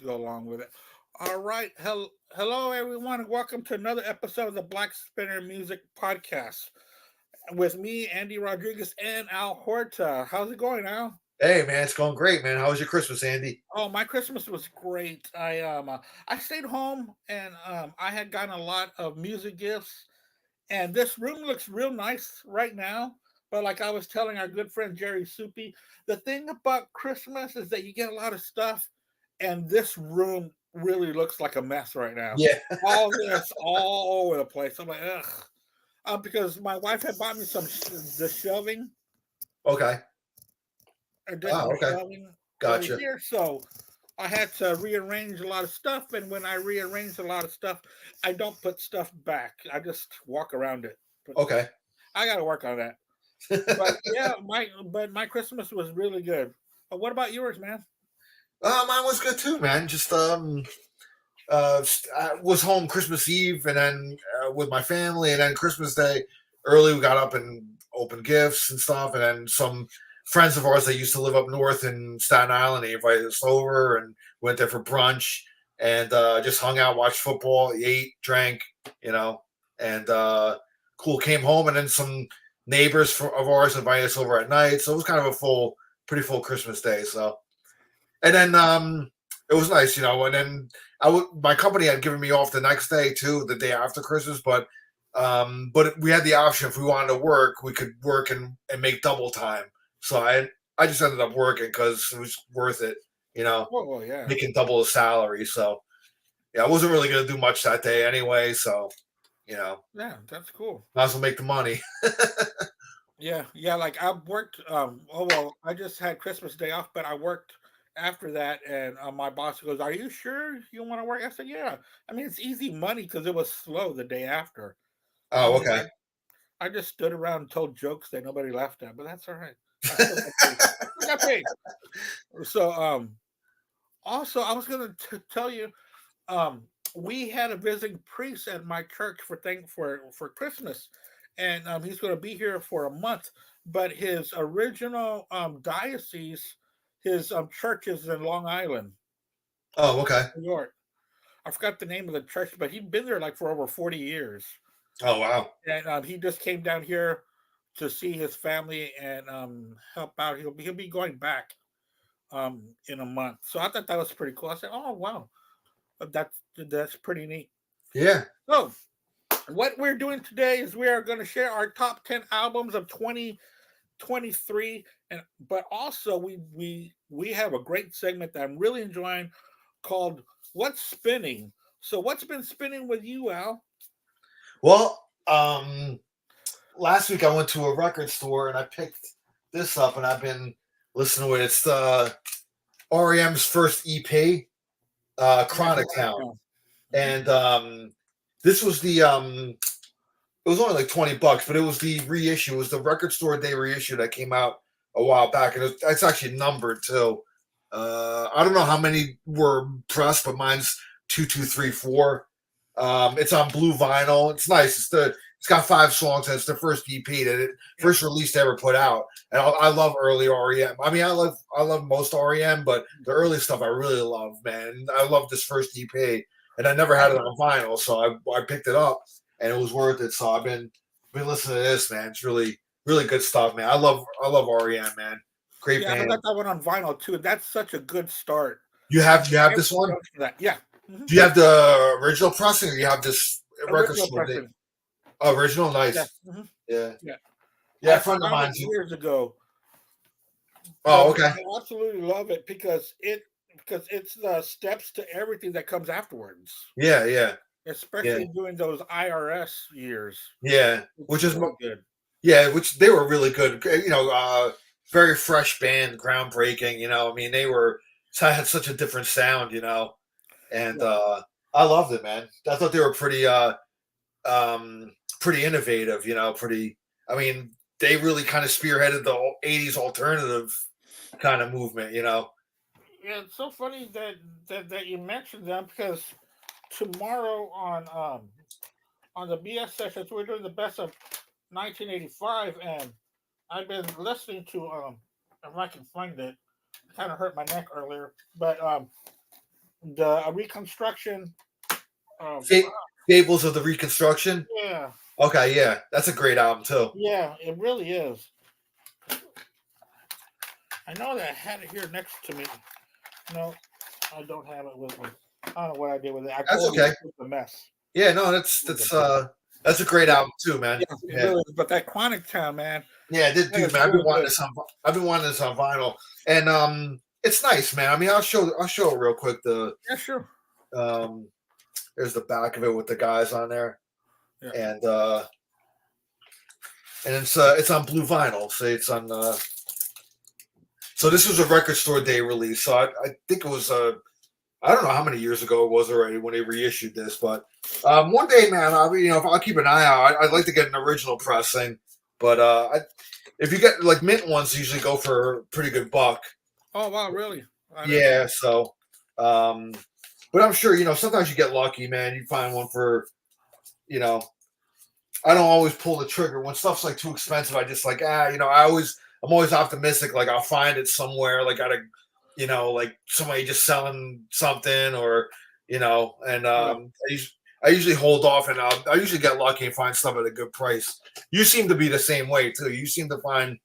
just go along with it. All right. Hello, everyone, and welcome to another episode of the Black Spinner Music Podcast with me, Andy Rodriguez, and Al Horta. How's it going, Al? Hey man, it's going great, man. How was your Christmas, Andy? Oh, my Christmas was great. I stayed home and I had gotten a lot of music gifts, and this room looks real nice right now. But like I was telling our good friend Jerry Soupy, the thing about Christmas is that you get a lot of stuff, and this room really looks like a mess right now. Yeah. All this all over the place. I'm like, ugh. Because my wife had bought me the shelving, Okay. additional Okay. shelving over Gotcha. here, so I had to rearrange a lot of stuff. And when I rearrange a lot of stuff, I don't put stuff back. I just walk around it. But Okay. I got to work on that. But yeah, my Christmas was really good. What about yours, man? Mine was good too, man. Just I was home Christmas Eve, and then with my family, and then Christmas Day early we got up and opened gifts and stuff, and then some friends of ours that used to live up north in Staten Island, they invited us over and went there for brunch and just hung out, watched football, ate, drank, you know, and cool. Came home, and then some neighbors of ours invited us over at night, so it was kind of a pretty full Christmas day. So, and then it was nice, and then my company had given me off the next day too, the day after Christmas, but we had the option if we wanted to work, we could work and make double time. So I just ended up working because it was worth it, you know, Oh yeah, making double the salary. So yeah, I wasn't really gonna do much that day anyway. So yeah, that's cool. might as well make the money. Yeah, yeah. Like I worked. Oh well, I just had Christmas Day off, but I worked after that, and my boss goes, "Are you sure you want to work?" I said, "Yeah." I mean, it's easy money because it was slow the day after. I Oh, mean, okay. I just stood around and told jokes that nobody laughed at, but that's all right. I still got paid. I still got paid. So, also, I was gonna tell you, um, we had a visiting priest at my church for Christmas, and he's gonna be here for a month. But his original diocese, his church is in Long Island, Oh, okay. New York. I forgot the name of the church, but he'd been there like for over 40 years, Oh, wow. and he just came down here to see his family and help out. He'll be going back in a month. So I thought that was pretty cool. I said, "Oh wow, that's pretty neat." Yeah. So what we're doing today is we are going to share our top 10 albums of 2023, and but also we have a great segment that I'm really enjoying called "What's Spinning." So what's been spinning with you, Al? Well, last week I went to a record store and I picked this up and I've been listening to it. It's REM's first EP, Yeah, Chronic Chronic Town, Town. Mhm. and this was the it was only like $20, but it was the reissue. It was the record store day reissue that came out a while back, and it's actually numbered too. I don't know how many were pressed, but mine's 2234. It's on blue vinyl. It's nice. It's got 5 songs, and it's the first EP that it Yeah, first release they ever put out. And I love early REM. I mean, I love most REM, but the early stuff I really love, man. I love this first EP, and I never yeah, had it on vinyl, so I picked it up, and it was worth it. So I've been listening to this, man. It's really good stuff, man. I love REM, man. Great yeah. I band. got that one on vinyl too. That's such a good start. You have Everything this one? goes for that. Yeah. Mhm. Do you have the original pressing, or you have this record Original store? pressing. Original, Yeah. nice. Mhm. Yeah, Yeah. yeah. I A friend of found it mine's. years ago, but Oh, okay. I absolutely love it because it's the steps to everything that comes afterwards, Yeah, yeah, yeah, especially during those IRS years. yeah. It's really good. Which they were really good. Very fresh band, groundbreaking. I mean, had such a different sound. And Yeah. I loved it, man. I thought they were um, pretty innovative. Pretty. I mean, they really kind of spearheaded the '80s alternative kind of movement. Yeah, it's so funny that you mentioned them because tomorrow on the BS sessions we're doing the best of 1985, and I've been listening to if I can find it. Kind of hurt my neck earlier, but the reconstruction. Um, Fa- Fables of the Reconstruction. yeah, Okay, yeah, that's a great album too. yeah, it really is. I know that I had it here next to me. No, I don't have it with me. I don't know what I did with it. I That's told you okay. it was a mess. Yeah, no, that's a great album too, man. Yes, it Yeah, really is. But that Chronic Town, man, yeah, I did that too, is man. really good. I've been wanting this on vinyl, and it's nice, man. I mean, I'll show it real quick. Yeah, sure. Um, there's the back of it with the guys on there, Yeah. and it's on blue vinyl, so it's on. So this was a record store day release. So I think it was I don't know how many years ago it was already when they reissued this, but one day, man, if I'll keep an eye out. I'd like to get an original pressing, but if you get like mint ones, usually go for a pretty good buck. Oh wow, really? Yeah, so, but I'm sure sometimes you get lucky, man. You find one for, you know, I don't always pull the trigger when stuff's like too expensive. I just like I'm always optimistic. Like I'll find it somewhere, like at a, like somebody just selling something, or and I usually hold off, and I usually get lucky and find stuff at a good price. You seem to be the same way too. You seem to find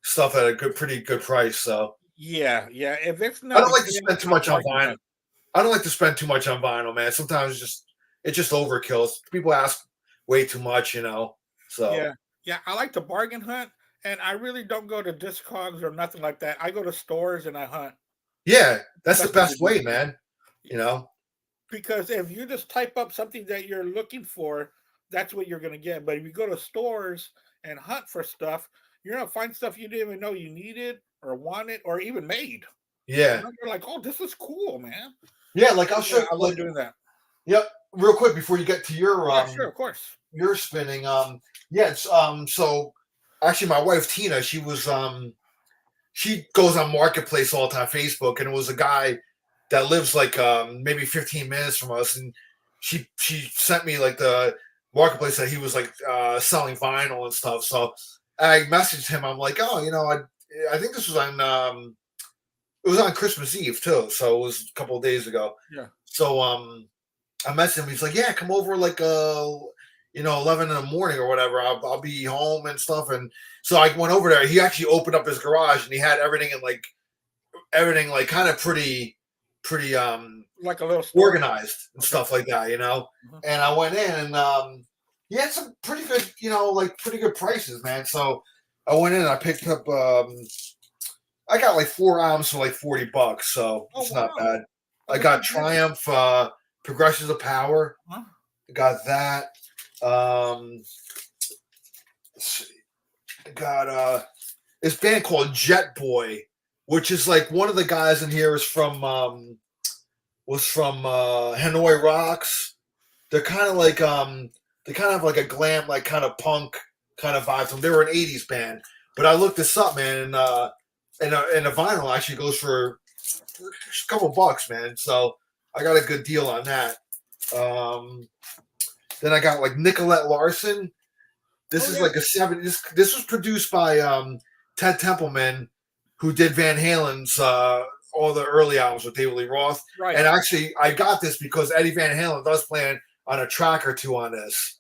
stuff at a pretty good price. So yeah. If it's I not, don't like to spend too much on vinyl. I don't like to spend too much on vinyl, man. Sometimes it's just overkill. People ask way too much, So yeah. I like to bargain hunt, and I really don't go to Discogs or nothing like that. I go to stores and I hunt. yeah, that's the best way, man. Because if you just type up something that you're looking for, that's what you're gonna get. But if you go to stores and hunt for stuff, you're gonna find stuff you didn't even know you needed or wanted or even made. Yeah, You're like, oh, this is cool, man. yeah. Like I'll show. I love doing that. Yep. Real quick before you get to your Sure, of course. your spinning. Yeah. It's so actually my wife Tina, she goes on Marketplace all the time, Facebook, and it was a guy that lives like maybe 15 minutes from us, and she sent me like the Marketplace that he was like selling vinyl and stuff. So I messaged him. I'm like, oh, I think this was on it was on Christmas Eve too, so it was a couple of days ago. Yeah. So I messaged him. He's like, yeah, come over like 11 in the morning or whatever. I'll be home and stuff. And so I went over there. He actually opened up his garage and he had everything kind of pretty like a little organized and stuff like that, Mm-hmm. And I went in and he had some pretty good, like pretty good prices, man. So I went in and I picked up I got like 4 albums for like $40, so it's not bad. I got Triumph, Progressions of Power. Huh? I got that. Let's see. I got this band called Jet Boy, which is like one of the guys in here was from Hanoi Rocks. They're kind of like they kind of have like a glam, like kind of punk kind of vibe to them. They were an 80s band. But I looked this up, man, and a vinyl actually goes for a couple bucks, man. So I got a good deal on that. Then I got like Nicolette Larson. This is like a 70s. This was produced by Ted Templeman, who did Van Halen's all the early albums with David Lee Roth. Right. And actually, I got this because Eddie Van Halen does play on a track or two on this.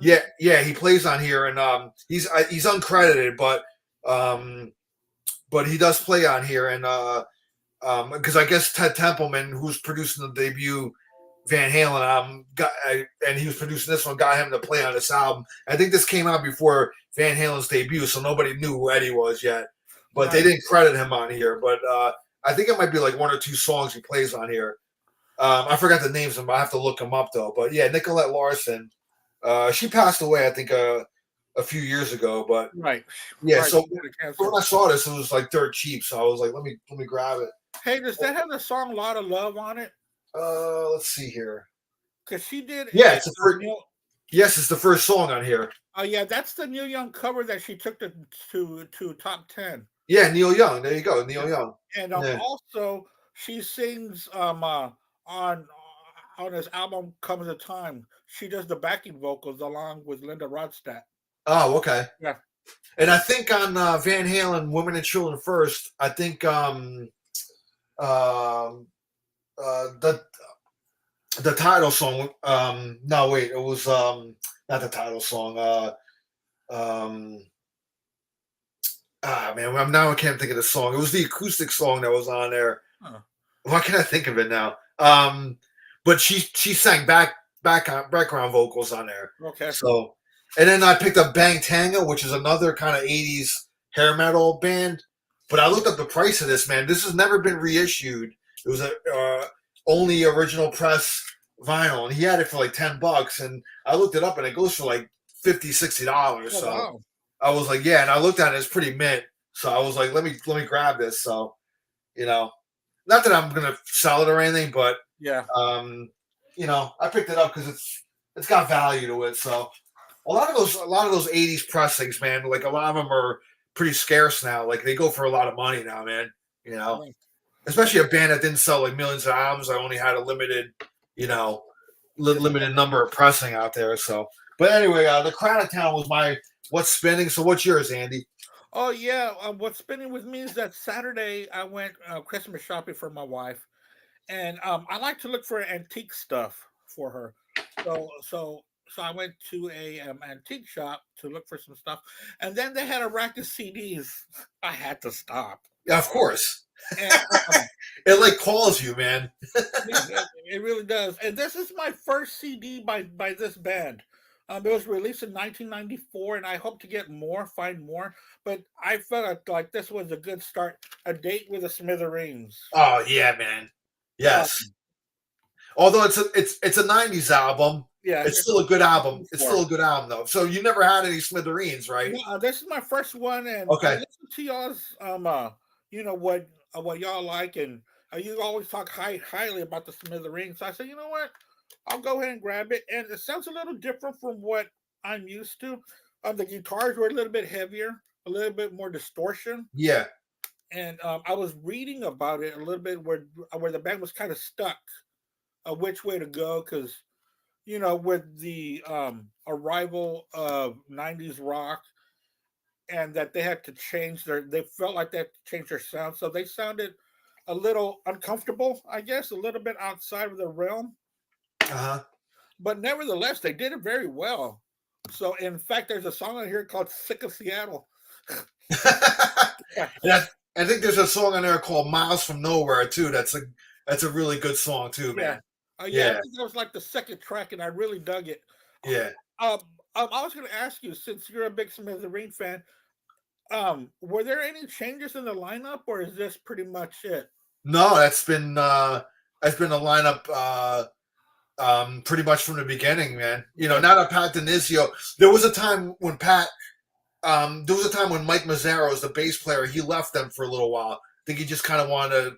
Yeah, he plays on here, and he's uncredited, but he does play on here, and because I guess Ted Templeman, who's producing the debut Van Halen album, and he was producing this one, got him to play on this album. I think this came out before Van Halen's debut, so nobody knew who Eddie was yet. But they didn't credit him on here. But I think it might be like 1 or 2 songs he plays on here. I forgot the names of them. I have to look them up though. But yeah, Nicolette Larson. She passed away, I think, a few years ago. But yeah. So when I saw this, it was like dirt cheap. So I was like, let me grab it. Hey, does that have the song "Lot of Love" on it? Let's see here. Because she did. Yeah, it's the first. Yes, it's the first song on here. Oh yeah, that's the Neil Young cover that she took to top 10. Yeah, Neil Young. There you go, Neil Young. And also she sings on this album "Comes a Time." She does the backing vocals along with Linda Ronstadt. Oh, okay. Yeah. And I think on Van Halen, "Women and Children First," I think the title song. No, wait, it was not the title song. Um, man, I can't think of the song. It was the acoustic song that was on there. Huh. Why can't I think of it now? But she sang background vocals on there. Okay. So, and then I picked up Bang Tanga, which is another kind of '80s hair metal band. But I looked up the price of this, man. This has never been reissued. It was a only original press vinyl, and he had it for like $10. And I looked it up, and it goes for like $50-$60. Oh, So wow. I was like, yeah. And I looked at it; it's pretty mint. So I was like, let me grab this. So not that I'm gonna sell it or anything, but Yeah. I picked it up because it's got value to it. So a lot of those '80s pressings, man, like a lot of them are pretty scarce now. Like they go for a lot of money now, man. Right. Especially a band that didn't sell like millions of albums. I only had a limited, limited number of pressing out there. So, but anyway, the Crown of Town was my what's spinning. So what's yours, Andy? Oh yeah. What's spinning with me is that Saturday I went Christmas shopping for my wife, and I like to look for antique stuff for her. So I went to a antique shop to look for some stuff, and then they had a rack of CDs. I had to stop. Yeah, of course. And It like calls you, man. yeah, it really does. And this is my first CD by this band. It was released in 1994, and I hope to get more, find more. But I felt like this was a good start. A Date with the Smithereens. Oh yeah, man. Yes. Although it's a '90s album, Yeah, it's still a good album. It's for still a good album, though. So you never had any Smithereens, right? this is my first one, and I Okay. listened to y'all's what y'all like, and you always talk highly about the Smithereens. So I said, you know what, I'll go ahead and grab it, and it sounds a little different from what I'm used to. The guitars were a little bit heavier, a little bit more distortion, Yeah. and I was reading about it a little bit where the band was kind of stuck, which way to go, because with the arrival of '90s rock, and that they had to they felt like they had to change their sound, so they sounded a little uncomfortable, I guess, a little bit outside of the realm. Uh But nevertheless, they did it very well. So, in fact, there's a song on here called "Sick of Seattle." huh. Yeah, And I think there's a song on there called "Miles from Nowhere" too. That's a really good song too, yeah, man. yeah. I Yeah. think that was like the second track, and I really dug it. Yeah. Um, I was going to ask you, since you're a big Smithereen fan, were there any changes in the lineup, or is this pretty much it? No, that's been a lineup pretty much from the beginning, man. Now that Pat Denizio, there was a time when Mike Mazzaros, the bass player, he left them for a little while. I think he just kind of wanted to.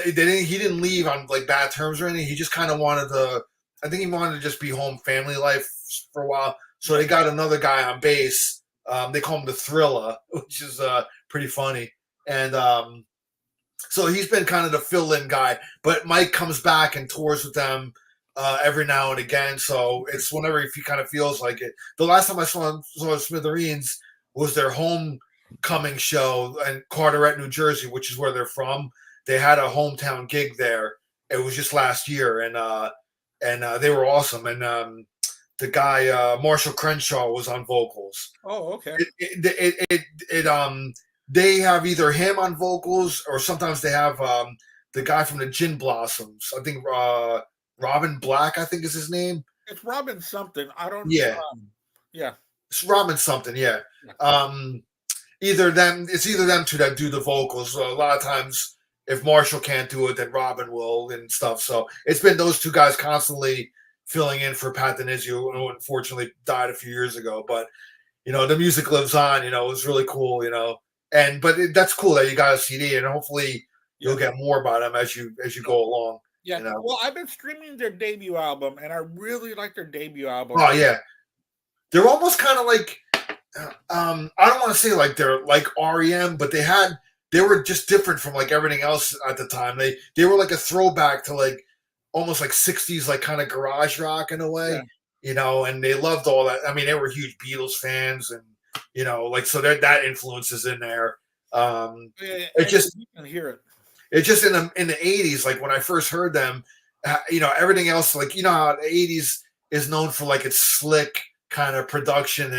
He didn't leave on like bad terms or anything. He just kind of wanted to. I think he wanted to just be home, family life for a while. So they got another guy on bass. They call him the Thriller, which is pretty funny. And so he's been kind of the fill-in guy. But Mike comes back and tours with them every now and again. So it's whenever he kind of feels like it. The last time I saw Smithereens was their homecoming show in Carteret, New Jersey, which is where they're from. They had a hometown gig there. It was just last year, and they were awesome. And the guy Marshall Crenshaw was on vocals. Oh, okay. They have either him on vocals or sometimes they have the guy from the Gin Blossoms. I think Robin Black, I think is his name. It's Robin something. I don't. Yeah. Yeah. It's Robin something. Yeah. Yeah. Either them two that do the vocals. A lot of times, if Marshall can't do it, then Robin will and stuff. So it's been those two guys constantly filling in for Pat Denizio, who unfortunately died a few years ago. But the music lives on. It was really cool. That's cool that you got a CD, and hopefully you'll get more about them as you go along. Yeah. Well, I've been streaming their debut album, and I really like their debut album. Oh yeah, they're almost kind of like I don't want to say like they're like REM, but they were just different from like everything else at the time. They were like a throwback to like almost like '60s like kind of garage rock in a way, and they loved all that. I mean, they were huge Beatles fans, and so that influence is in there. It just you can hear it. It's just in the 80s, like when I first heard them, everything else, like how the 80s is known for like its slick kind of production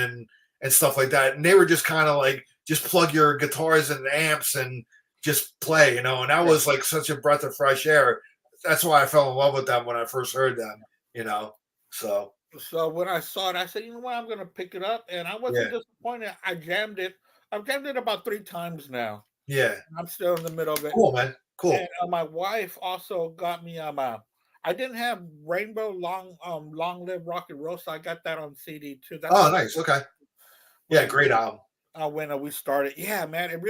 and stuff like that, and they were just kind of like just plug your guitars and amps and just play, and that was like such a breath of fresh air. That's why I fell in love with them when I first heard them. So when I saw it, I said, you know what, I'm gonna pick it up, and I wasn't yeah, disappointed. I jammed it. I've jammed it about 3 times now. yeah, I'm still in the middle of it. cool, man, And cool. my wife also got me I didn't have Rainbow Long Live Rock and Roll, so I got that on CD too. That's Oh, what nice. Okay, yeah, when great album. we started. Yeah, man, it's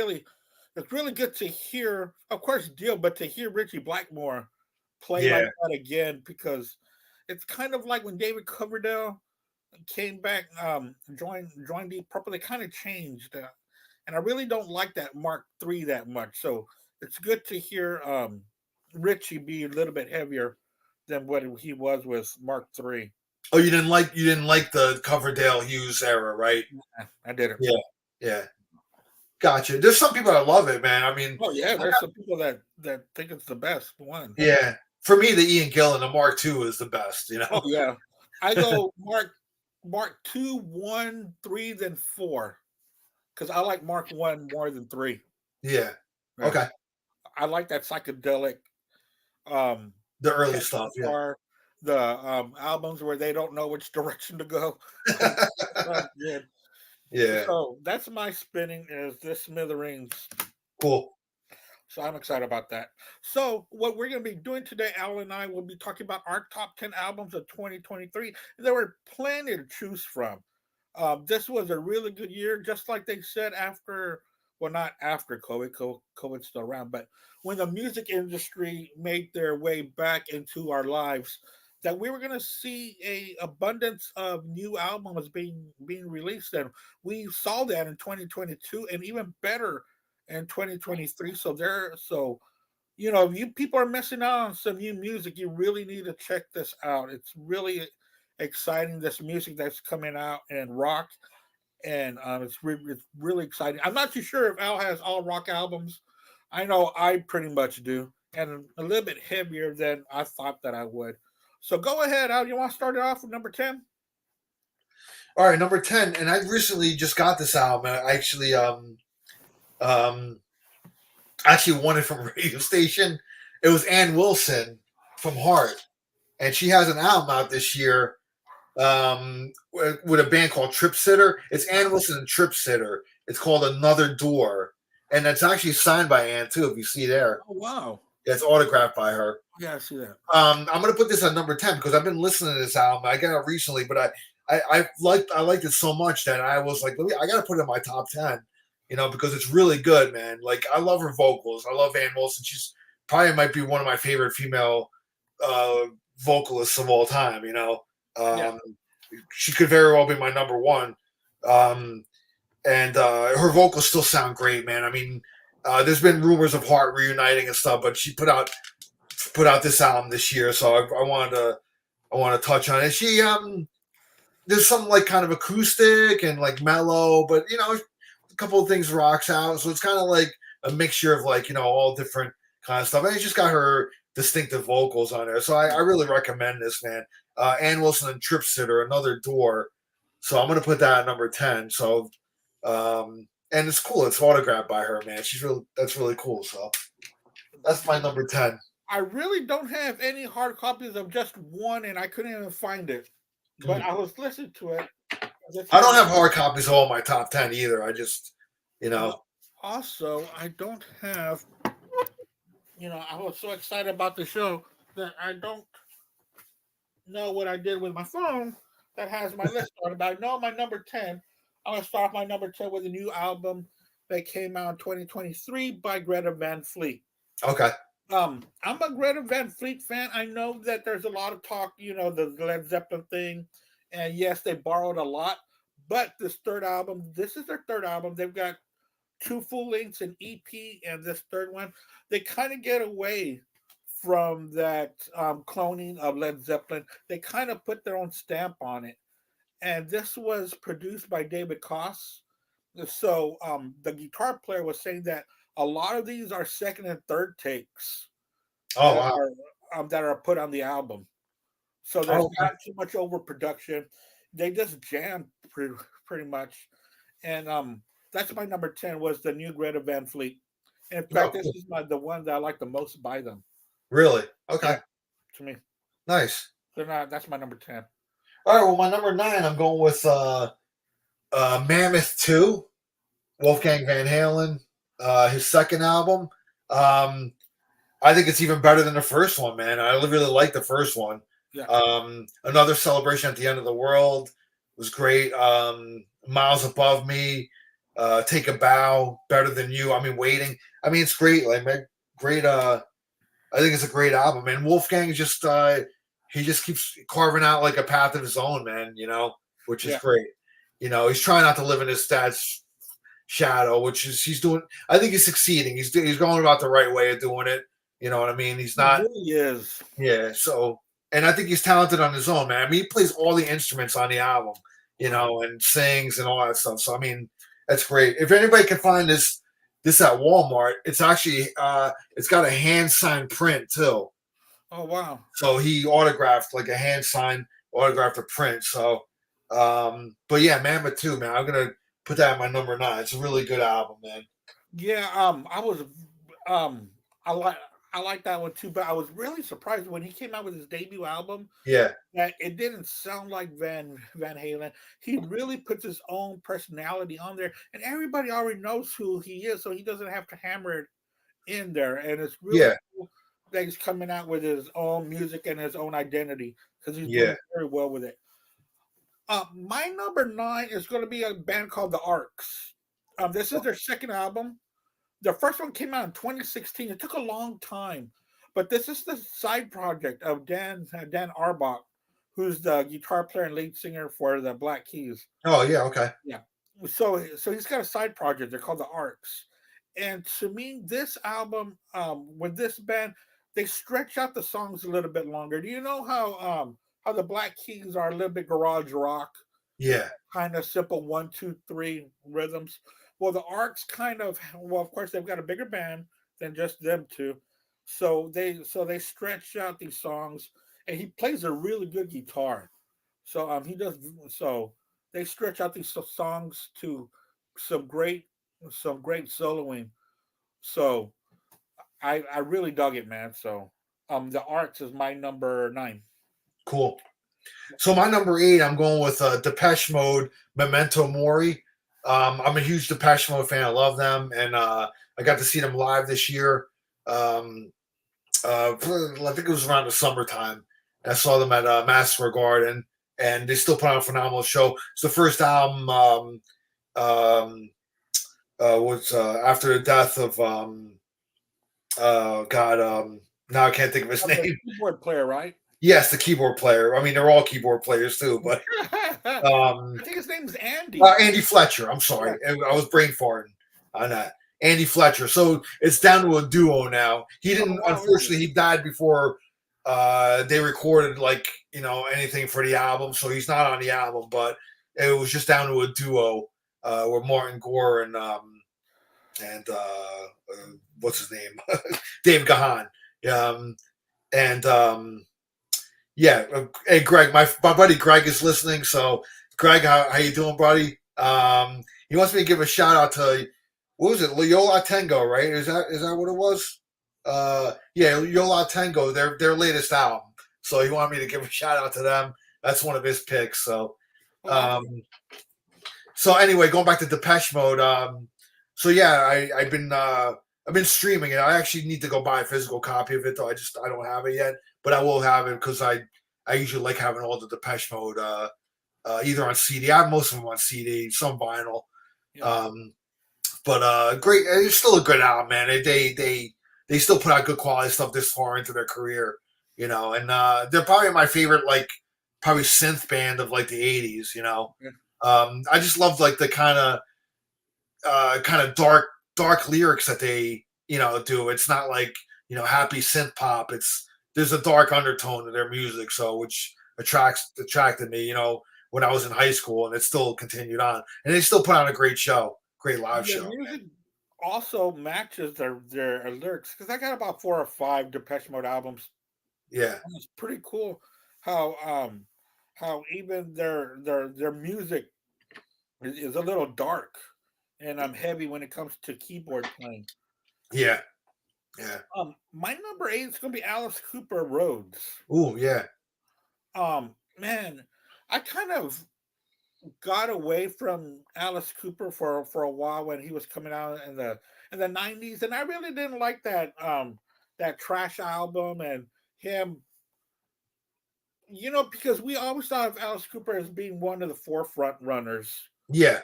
really good to hear. Of course, Deal, but to hear Richie Blackmore play like Yeah. that again, because it's kind of like when David Coverdale came back, joined Deep Purple. They kind of changed, and I really don't like that Mark III that much. So it's good to hear Richie be a little bit heavier than what he was with Mark III. Oh, you didn't like the Coverdale Hughes era, right? Yeah, I did it. Yeah, yeah. Gotcha. There's some people that love it, man. I mean, Oh yeah, there's some people that think it's the best one. yeah. For me, the Ian Gillan, the Mark II is the best. Oh yeah, I go Mark II, 1, 3, then 4, because I like Mark I more than 3. Yeah. Yeah. Okay. I like that psychedelic um The early catchy stuff. Yeah. guitar, the albums where they don't know which direction to go. Sounds good. Yeah. So that's my spinning is this Smithereens. Cool. So I'm excited about that. So what we're going to be doing today, Al and I will be talking about our top 10 albums of 2023. There were plenty to choose from. This was a really good year, just like they said after, well, not after COVID's still around, but when the music industry made their way back into our lives, that we were going to see a abundance of new albums being released, and we saw that in 2022, and even better in 2023. If you people are missing out on some new music, you really need to check this out. It's really exciting. This music that's coming out and rock, and it's really exciting. I'm not too sure if Al has all rock albums. I know I pretty much do, and a little bit heavier than I thought that I would. So go ahead, Al. You want to start it off with number 10? All right, number 10, and I recently just got this album. I um actually won it from a radio station. It was Ann Wilson from Heart, and she has an album out this year with a band called Trip Sitter. It's Ann Wilson and Trip Sitter. It's called Another Door, and it's actually signed by Ann too. If you see there, Oh wow! yeah, it's autographed by her. Yeah, I see that. I'm gonna put this on number 10 because I've been listening to this album. I got it recently, but I liked it so much that I was like, I gotta put it in my top 10. Because it's really good, man. Like I love her vocals. I love Ann Wilson. She's probably might be one of my favorite female uh, vocalists of all time. Yeah. Um, she could very well be my number one. Um, and her vocals still sound great, man. I mean, there's been rumors of Heart reuniting and stuff, but she put out this album this year, so I wanted to touch on it. She there's some like kind of acoustic and like mellow, but a couple of things rocks out, so it's kind of like a mixture of like all different kind of stuff. And it's just got her distinctive vocals on there, so I really recommend this, man. Ann Wilson and Trip Sitter, Another Door. So I'm gonna put that at number 10. So and it's cool. It's autographed by her, man. That's really cool. So that's my number 10. I really don't have any hard copies of just one, and I couldn't even find it. But I was listening to it. I don't have hard copies of all my top 10 either. I just, Also, I don't have. I was so excited about the show that I don't know what I did with my phone that has my list on it. But I know my number 10. I'm going to start my number 10 with a new album that came out in 2023 by Greta Van Fleet. Okay. I'm a Greta Van Fleet fan. I know that there's a lot of talk, the Led Zeppelin thing, and yes, they borrowed a lot. But this is their third album. They've got 2 full lengths, an EP, and this third one. They kind of get away from that cloning of Led Zeppelin. They kind of put their own stamp on it, and this was produced by David Koss. So the guitar player was saying that a lot of these are second and third takes Oh wow. that are put on the album. So there's Oh, okay. not too much overproduction. They just jam pretty much. And that's my number 10 was the new Greta Van Fleet. In Oh, fact, this cool. is the one that I like the most by them. Really? Okay. Yeah, to me. Nice. They're not, that's my number 10. All right. Well, my number 9, I'm going with Mammoth 2, Wolfgang Van Halen, his second album. Um, I think it's even better than the first one, man. I really like the first one. Yeah. Another Celebration at the End of the World was great. Miles Above Me, Take a Bow, Better Than You. I mean, Waiting. I mean, it's great. Like, man, great. I think it's a great album. And Wolfgang just he just keeps carving out like a path of his own, man. Which is great. He's trying not to live in his dad's shadow, which is he's doing. I think he's succeeding. He's going about the right way of doing it. You know what I mean? He's not. He really is. Yeah. So, and I think he's talented on his own, man. I mean, he plays all the instruments on the album, and sings and all that stuff. So, I mean, that's great. If anybody can find this at Walmart, it's actually it's got a hand signed print too. Oh wow. So he autographed like a hand signed autographed a print. So, but yeah, Mammoth 2, man. I'm gonna put that at my number 9. It's a really good album, man. Yeah. I like that one too, but I was really surprised when he came out with his debut album. Yeah. That it didn't sound like Van Halen. He really puts his own personality on there, and everybody already knows who he is, so he doesn't have to hammer it in there. And it's really cool that he's coming out with his own music and his own identity because he's doing very well with it. My number 9 is going to be a band called the Arcs. This is their second album. The first one came out in 2016. It took a long time, but this is the side project of Dan Arbach, who's the guitar player and lead singer for the Black Keys. Oh yeah, okay. Yeah. So he's got a side project. They're called the Arcs, and to me, this album with this band, they stretch out the songs a little bit longer. Do you know how the Black Keys are a little bit garage rock? Yeah. Kind of simple 1, 2, 3 rhythms. Well, the Arcs of course, they've got a bigger band than just them two, so they stretch out these songs, and he plays a really good guitar. So he does. So they stretch out these songs to some great soloing. So I really dug it, man. So the Arcs is my number 9. Cool. So my number 8, I'm going with Depeche Mode, Memento Mori. I'm a huge Depeche Mode fan. I love them, and I got to see them live this year. I think it was around the summertime. I saw them at Madison Square Garden, and they still put on a phenomenal show. It's the first album was after the death of now I can't think of his name. Keyboard player, right? Yes, the keyboard player. I mean, they're all keyboard players too, but I think his name's Andy. Andy Fletcher. I'm sorry, I was brain farting on that. Andy Fletcher. So it's down to a duo now. He didn't. Unfortunately, he died before they recorded anything for the album, so he's not on the album. But it was just down to a duo with Martin Gore and what's his name, Dave Gahan. Yeah. Hey, Greg, my buddy Greg is listening. So, Greg, how you doing, buddy? He wants me to give a shout out to, what was it, Yo La Tengo, right? Is that what it was? Yeah, Yo La Tengo, their latest album. So he wanted me to give a shout out to them. That's one of his picks. So, so anyway, going back to Depeche Mode. So yeah, I've been streaming it. I actually need to go buy a physical copy of it, though. I don't have it yet. But I will have it because I usually like having all the Depeche Mode either on CD. I have most of them on CD, some vinyl. Yeah. But great. It's still a good album, man. They still put out good quality stuff this far into their career, and they're probably my favorite, probably synth band of the 80s. Yeah. I just love the kind of dark lyrics that they do. It's not happy synth pop. There's a dark undertone to their music, so which attracted me, when I was in high school, and it still continued on. And they still put on a great show, great live show. Music also matches their lyrics because I got about 4 or 5 Depeche Mode albums. Yeah. And it's pretty cool how how even their music is a little dark and heavy when it comes to keyboard playing. Yeah. Yeah. My number 8 is gonna be Alice Cooper Rhodes. Ooh, yeah. Man, I kind of got away from Alice Cooper for a while when he was coming out in the 90s, and I really didn't like that trash album and him, because we always thought of Alice Cooper as being one of the forefront runners Yeah.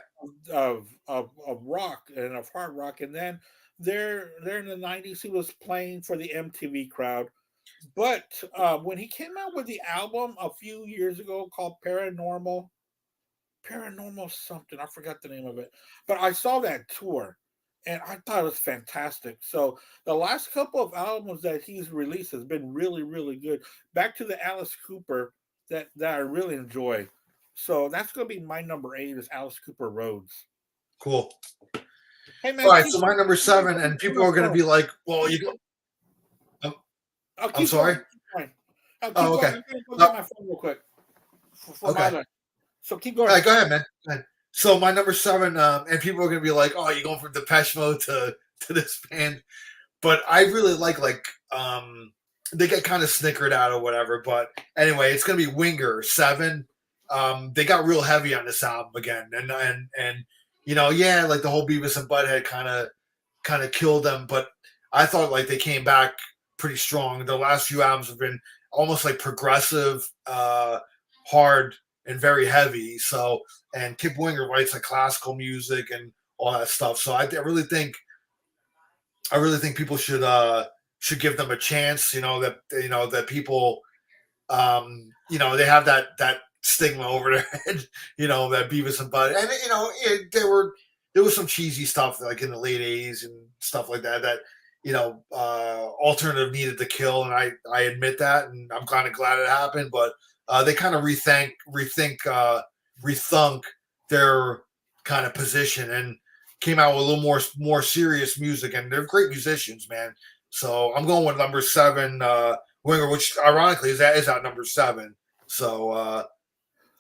of rock and of hard rock, and then there in the 90s he was playing for the MTV crowd. But when he came out with the album a few years ago called Paranormal something. I forgot the name of it, but I saw that tour, and I thought it was fantastic. So the last couple of albums that he's released has been really, really good. Back to the Alice Cooper that I really enjoy. So that's going to be my number 8 is Alice Cooper Rhodes. Cool. Hey All man, right. So my number 7, and people are going to be like, "Well, you go." I'll I'm keep sorry. going. Keep going. I'll keep Oh, going. okay. I'm going to go Uh, get my phone real quick for my okay. list. So keep All going. right, go ahead, man. Go ahead. So my number 7, and people are gonna be like, "Oh, you're going from Depeche Mode to this band," but I really like they get kind of snickered out or whatever. But anyway, it's gonna be Winger 7. They got real heavy on this album again, and yeah, like the whole Beavis and Butthead kind of killed them, but I thought like they came back pretty strong. The last few albums have been almost like progressive, hard and very heavy. So, and Kip Winger writes like classical music and all that stuff. So I really think people should give them a chance. That people they have that stigma over their head. That Beavis and Butt, and there was some cheesy stuff like in the late '80s and stuff like that. That alternative needed to kill, and I admit that, and I'm kind of glad it happened. But they kind of rethunk their kind of position and came out with a little more serious music, and they're great musicians, man. So I'm going with number 7, Winger, which ironically is at number 7. So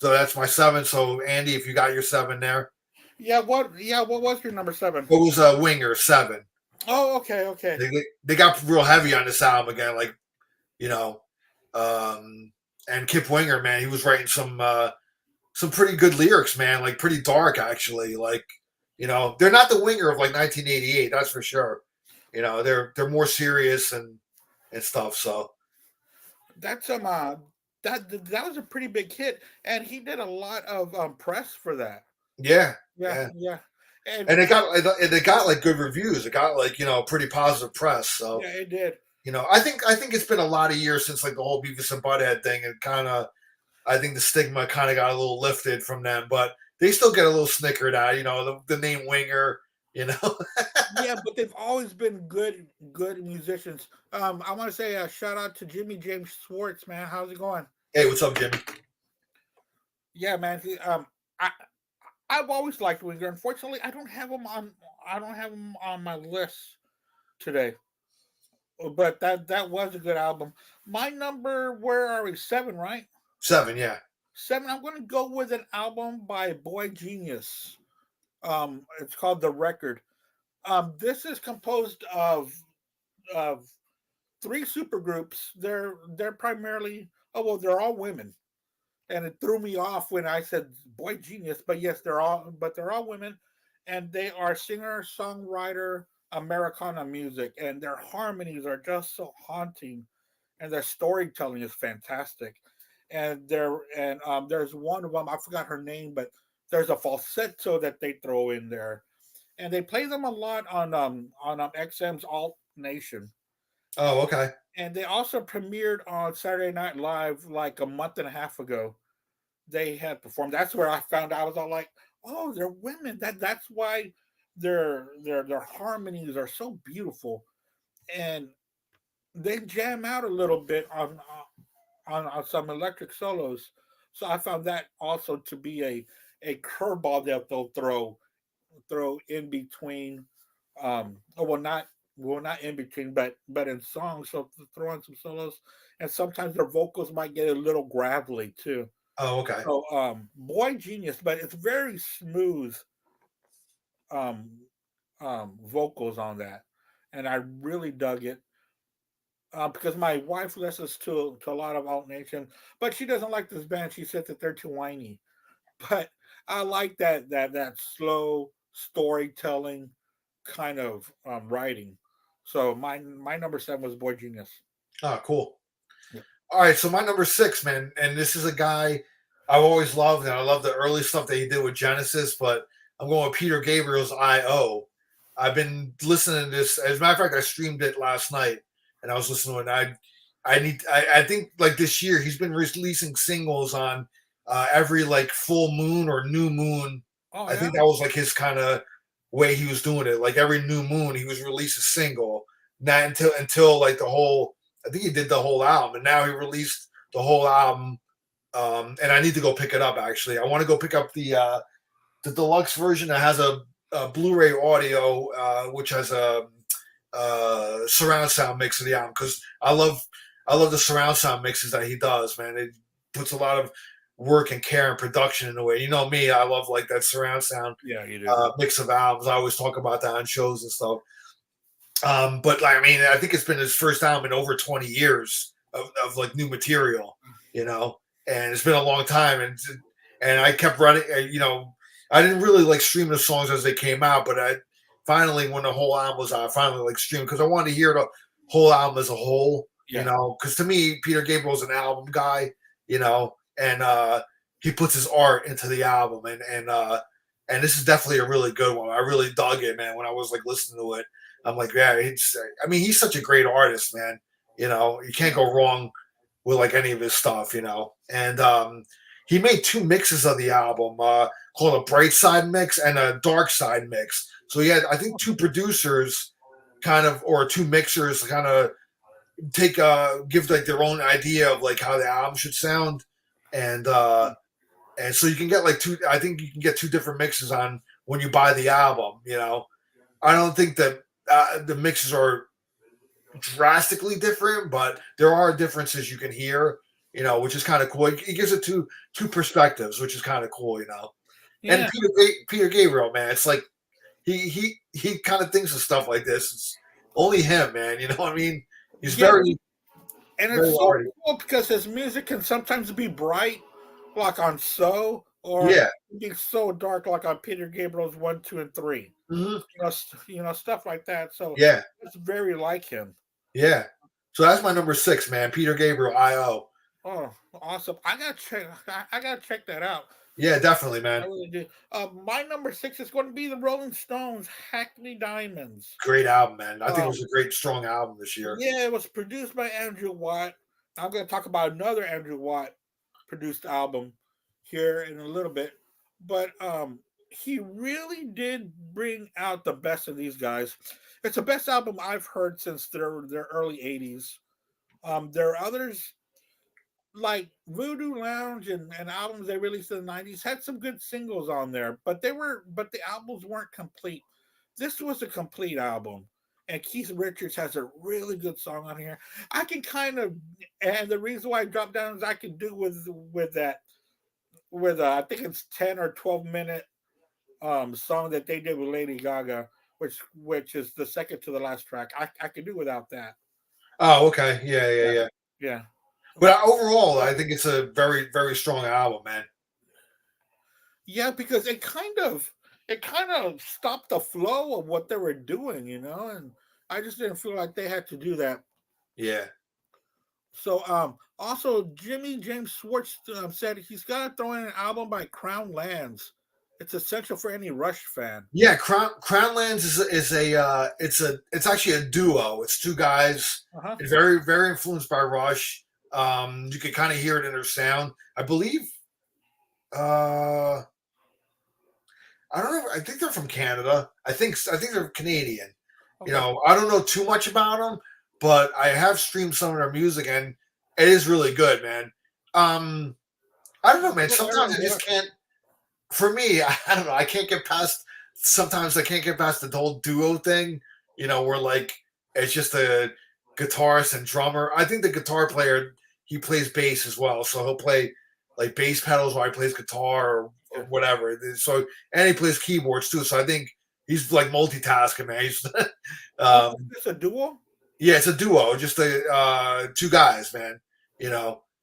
that's my 7. So Andy, if you got your 7 there, Yeah. What was your number 7? it was Winger 7. Oh, okay, okay. They got real heavy on this album again, like you know, um, and Kip Winger, man, he was writing some pretty good lyrics, man, like pretty dark actually. Like they're not the Winger of like 1988, that's for sure. They're more serious and stuff. So That's that was a pretty big hit, and he did a lot of press for that. yeah, Yeah, yeah. yeah, and And it got like good reviews. It got like pretty positive press. So yeah, it did. I think it's been a lot of years since like the whole Beavis and Butthead thing, and I think the stigma kind of got a little lifted from them, but they still get a little snickered at. The name Winger. You know. Yeah, but they've always been good musicians. I want to say a shout out to Jimmy James Schwartz, man. How's it going? Hey, what's up, Jimmy? Yeah, man. I I've always liked Winger. Unfortunately, I don't have him on my list today. But that was a good album. My number, where are we? 7, right? 7, yeah. 7. I'm going to go with an album by Boy Genius. It's called The Record. This is composed of 3 supergroups. They're primarily, they're all women, and it threw me off when I said Boy Genius. But yes, they're all women, and they are singer songwriter Americana music, and their harmonies are just so haunting, and their storytelling is fantastic. There's one of them, I forgot her name, but there's a falsetto that they throw in there, and they play them a lot on XM's Alt Nation. Oh, okay. And they also premiered on Saturday Night Live like a month and a half ago. They had performed. That's where I found out. I was all like, "Oh, they're women. That's why their harmonies are so beautiful." And they jam out a little bit on some electric solos. So I found that also to be a curveball that they'll throw in between well, not in between, but in songs. So throw in some solos, and sometimes their vocals might get a little gravelly too. Oh, okay. So Boy Genius, but it's very smooth um vocals on that, and I really dug it. Because my wife listens to a lot of alt nation, but she doesn't like this band. She said that they're too whiny. But I like that slow storytelling kind of writing. So my number seven was Boy Genius. Oh, cool. Yeah. All right, so my number six, man, and this is a guy I've always loved, and I love the early stuff that he did with Genesis, but I'm going with Peter Gabriel's I.O. I've been listening to this. As a matter of fact, I streamed it last night, and I was listening to it. And I think like this year he's been releasing singles on every like full moon or new moon. Oh I yeah. think that was like his kind of way he was doing it. Like every new moon, he was releasing a single. Not until like the whole. I think he did the whole album, and now he released the whole album. And I need to go pick it up. Actually, I want to go pick up the deluxe version that has a Blu-ray audio, which has a surround sound mix of the album, because I love the surround sound mixes that he does. Man, it puts a lot of work and care and production in the way. You know me, I love like that surround sound Yeah, you do. mix of albums. I always talk about that on shows and stuff. But I mean, I think it's been his first album in over 20 years of like new material, and it's been a long time. And I kept running, I didn't really like stream the songs as they came out, but I finally, when the whole album was out, I finally like streamed because I wanted to hear the whole album as a whole, Yeah. because to me, Peter Gabriel's an album guy, and he puts his art into the album, and this is definitely a really good one. I really dug it, man. When I was like listening to it, I'm like, yeah, he's such a great artist, man. You can't go wrong with like any of his stuff, and he made two mixes of the album, called a bright side mix and a dark side mix. So he had, I think, two producers or two mixers kind of give like their own idea of like how the album should sound. And so you can get like I think you can get two different mixes on when you buy the album, I don't think that the mixes are drastically different, but there are differences you can hear, which is kind of cool. He gives it two perspectives, which is kind of cool, Yeah. And Peter Gabriel, man, it's like he kind of thinks of stuff like this. It's only him, man. You know what I mean? He's very, and very it's so arty. cool because his music can sometimes be bright, like on So, or Yeah. be so dark, like on Peter Gabriel's 1, 2, and 3. Mm-hmm. Stuff like that. So Yeah, it's very like him. yeah. So that's my number 6, man. Peter Gabriel, I.O. Oh, awesome! I gotta check that out. Yeah, definitely, I man. really do. My number 6 is going to be the Rolling Stones, Hackney Diamonds. Great album, man. I think it was a great, strong album this year. Yeah, it was produced by Andrew Watt. I'm going to talk about another Andrew Watt produced album here in a little bit, but he really did bring out the best of these guys. It's the best album I've heard since their early '80s. There are others like Voodoo Lounge and albums they released in the '90s had some good singles on there, but the albums weren't complete. This was a complete album, and Keith Richards has a really good song on here. I can kind of, and the reason why I dropped down is I can do with that with I think it's 10 or 12 minute song that they did with Lady Gaga, which is the second to the last track. I can do without that. Oh, okay. Yeah. Yeah. But overall, I think it's a very, very strong album, man. Yeah, because it kind of stopped the flow of what they were doing, and I just didn't feel like they had to do that. Yeah. So also Jimmy James Schwartz said he's got to throw in an album by Crown Lands. It's essential for any Rush fan. Yeah, Crown Lands it's actually a duo. It's two guys, It's very, very influenced by Rush. You can kind of hear it in their sound. I believe I don't know. I think they're from Canada. I think they're Canadian. Okay. I don't know too much about them, but I have streamed some of their music, and it is really good, man. I don't know, man. Sometimes I just can't. For me, I don't know. I can't get past sometimes I can't get past the whole duo thing, where like it's just a guitarist and drummer. I think the guitar player, he plays bass as well, so he'll play like bass pedals while he plays guitar or whatever. So and he plays keyboards too. So I think he's like multitasking, man. It's a duo. Yeah, it's a duo, just two guys, man.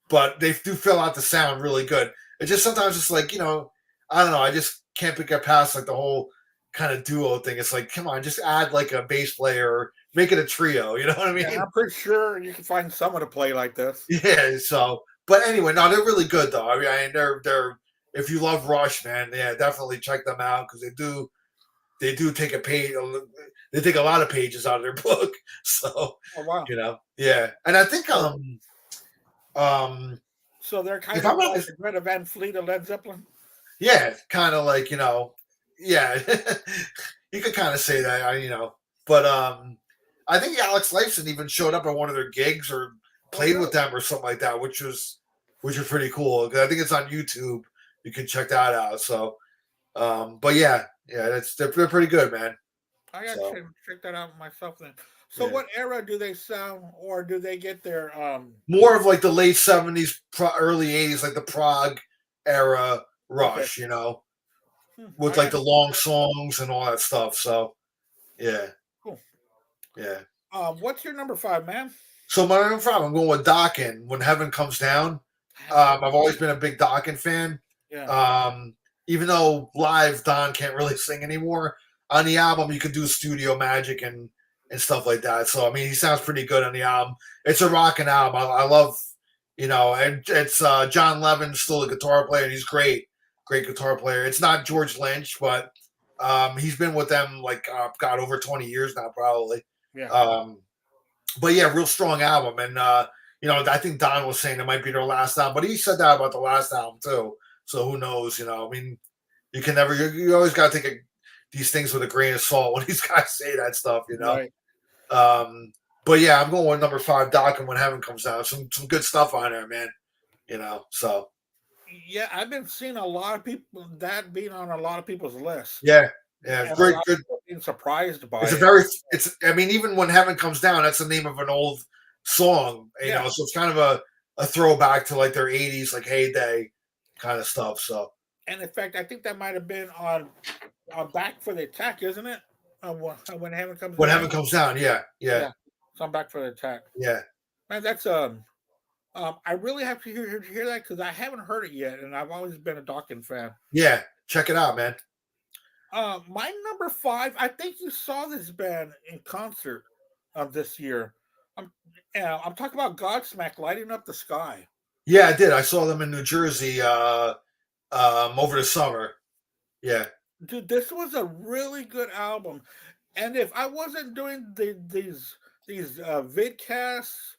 But they do fill out the sound really good. It just sometimes it's like I don't know. I just can't get past like the whole kind of duo thing. It's like, come on, just add like a bass player, or make it a trio. You know what I mean? Yeah, I'm pretty sure you can find someone to play like this. Yeah. So, but anyway, no, they're really good though. I mean, they're if you love Rush, man, yeah, definitely check them out because they do take a page. They take a lot of pages out of their book. So, oh wow, yeah, and I think so they're kind of like Greta Van Fleet of Led Zeppelin. Yeah, kind of like yeah, you could kind of say that, but I think Alex Lifeson even showed up at one of their gigs or played with them or something like that, which was pretty cool. I think it's on YouTube. You can check that out. So, but yeah, they're pretty good, man. I gotta check that out myself then. So, what era do they sound, or do they get their more of like the late 70s, early 80s, like the prog era Rush, with like the long songs and all that stuff. So, yeah, cool. Yeah. What's your number 5, man? So my number 5, I'm going with Dokken. When Heaven Comes Down. I've always been a big Dokken fan. Yeah. Even though live Don can't really sing anymore, on the album you could do studio magic and stuff like that. So I mean, he sounds pretty good on the album. It's a rocking album. I love, and it's John Levin, still a guitar player, and he's great guitar player. It's not George Lynch, but he's been with them like over 20 years now, probably. Yeah. But yeah, real strong album, and I think Don was saying it might be their last album, but he said that about the last album too. So who knows? I mean, you can never. You always got to take these things with a grain of salt when these guys say that stuff, Right. But yeah, I'm going with number 5, Dokken, When Heaven Comes Down. Some good stuff on there, man. So. Yeah, I've been seeing a lot of people that being on a lot of people's lists. Yeah, great. Being surprised by it. I mean, even When Heaven Comes Down, that's the name of an old song. You know, so it's kind of a throwback to like their 80s, like heyday kind of stuff. So. And in fact, I think that might have been on Back for the Attack, isn't it? When Heaven Comes Down. When Heaven Comes Down, yeah. So I'm Back for the Attack. Yeah. Man, that's I really have to hear that because I haven't heard it yet, and I've always been a Dokken fan. Yeah, check it out, man. My number 5, I think you saw this band in concert this year. I'm talking about Godsmack, Lighting Up the Sky. Yeah, I did. I saw them in New Jersey over the summer. Yeah. Dude, this was a really good album. And if I wasn't doing these vidcasts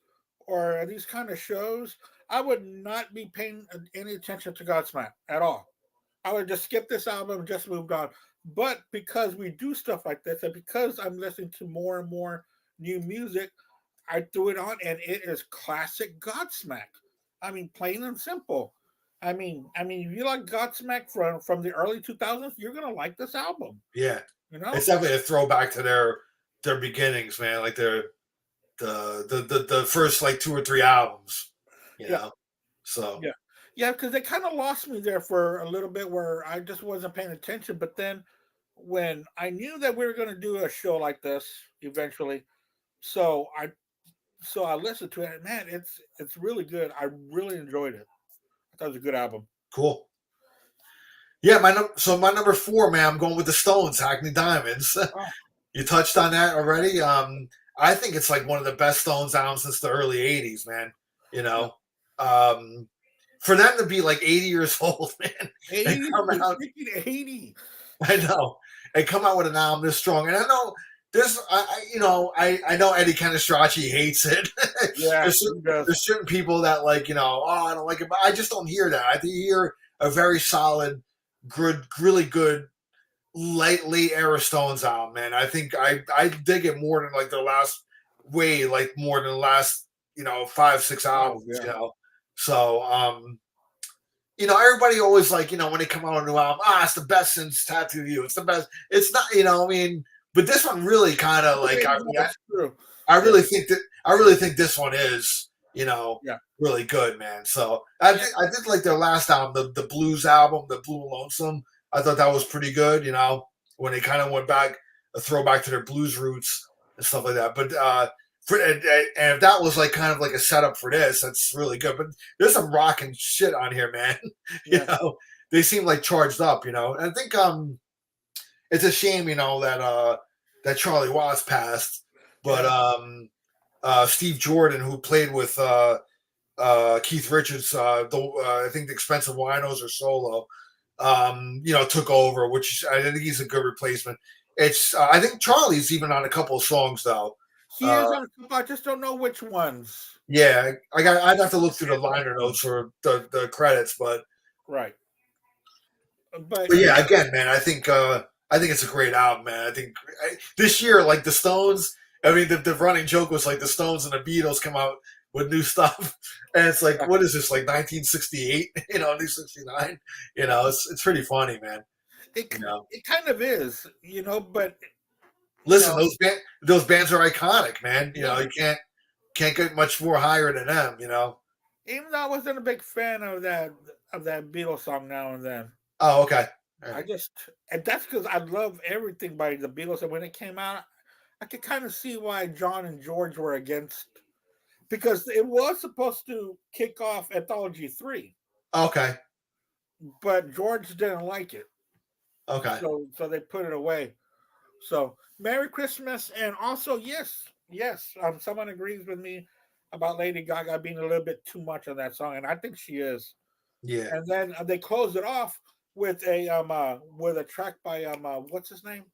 or these kind of shows, I would not be paying any attention to Godsmack at all. I would just skip this album and just moved on. But because we do stuff like this, and because I'm listening to more and more new music, I threw it on, and it is classic Godsmack. I mean, plain and simple. I mean, if you like Godsmack from the early 2000s, you're gonna like this album. Yeah, it's definitely a throwback to their beginnings, man. Like the first like 2 or 3 albums, you know. So yeah, because they kind of lost me there for a little bit, where I just wasn't paying attention. But then, when I knew that we were going to do a show like this eventually, so I listened to it. And man, it's really good. I really enjoyed it. I thought it was a good album. Cool. Yeah, my number 4, man, I'm going with the Stones, Hackney Diamonds. Oh. You touched on that already. I think it's like one of the best Stones albums since the early 80s, man. For them to be like 80 years old, man. 80. I know. They come out with an album this strong. And I know there's, I know Eddie Canestracci hates it. Yeah. there's certain people that like, I don't like it, but I just don't hear that. I think you hear a very solid, good, really good late era Stones album, man. I think I dig it more than like their last more than the last 5-6 albums. So everybody always like, when they come out with a new album, it's the best since Tattoo You. It's the best. It's not, I mean, but this one really kind of like, That's true. I really think that I really think this one is, Yeah. really good, man. So I did like their last album, the blues album, the Blue and Lonesome. I thought that was pretty good, when they kind of went back, a throwback to their blues roots and stuff like that. But and if that was like kind of like a setup for this, that's really good. But there's some rocking shit on here, man. Yeah. They seem like charged up, And I think it's a shame, that Charlie Watts passed, but Steve Jordan, who played with Keith Richards, I think the Expensive Winos or solo, took over, which I think he's a good replacement. It's I think Charlie's even on a couple of songs though. He is on a couple. I just don't know which ones. Yeah, I'd have to look through the liner notes or the credits, but right. But yeah, again, man, I think it's a great album, man. I think this year, like the Stones, I mean, the running joke was like the Stones and the Beatles come out with new stuff, and it's like, what is this, like 1968? New 69. It's pretty funny, man. It kind of is, but listen, those bands are iconic, man. You can't get much more higher than them. Even though I wasn't a big fan of that Beatles song Now and Then. Oh, okay. Right. And that's because I love everything by the Beatles, and when it came out, I could kind of see why John and George were against, because it was supposed to kick off Anthology 3. Okay. But George didn't like it. Okay. So they put it away. So Merry Christmas, and also yes, someone agrees with me about Lady Gaga being a little bit too much on that song, and I think she is. Yeah. And then they closed it off with a track by what's his name?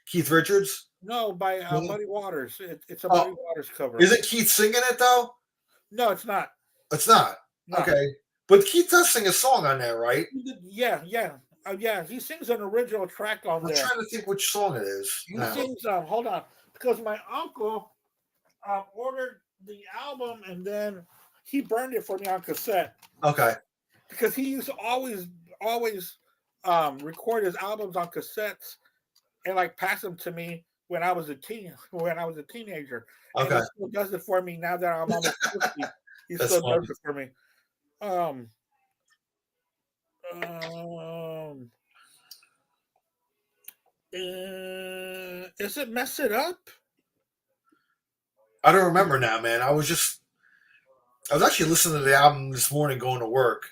Keith Richards. No, by Muddy Waters. It's a Muddy Waters cover. Is it Keith singing it though? No, it's not. It's not. No. Okay, but Keith does sing a song on there, right? Yeah. He sings an original track on there. I'm trying to think which song it is. He sings. Hold on, because my uncle ordered the album and then he burned it for me on cassette. Okay. Because he used to always record his albums on cassettes and like pass them to me when I was a teenager. Okay. And he still does it for me now that I'm almost 50. He still does it for me. Is it Mess It Up? I don't remember now, man. I was actually listening to the album this morning going to work.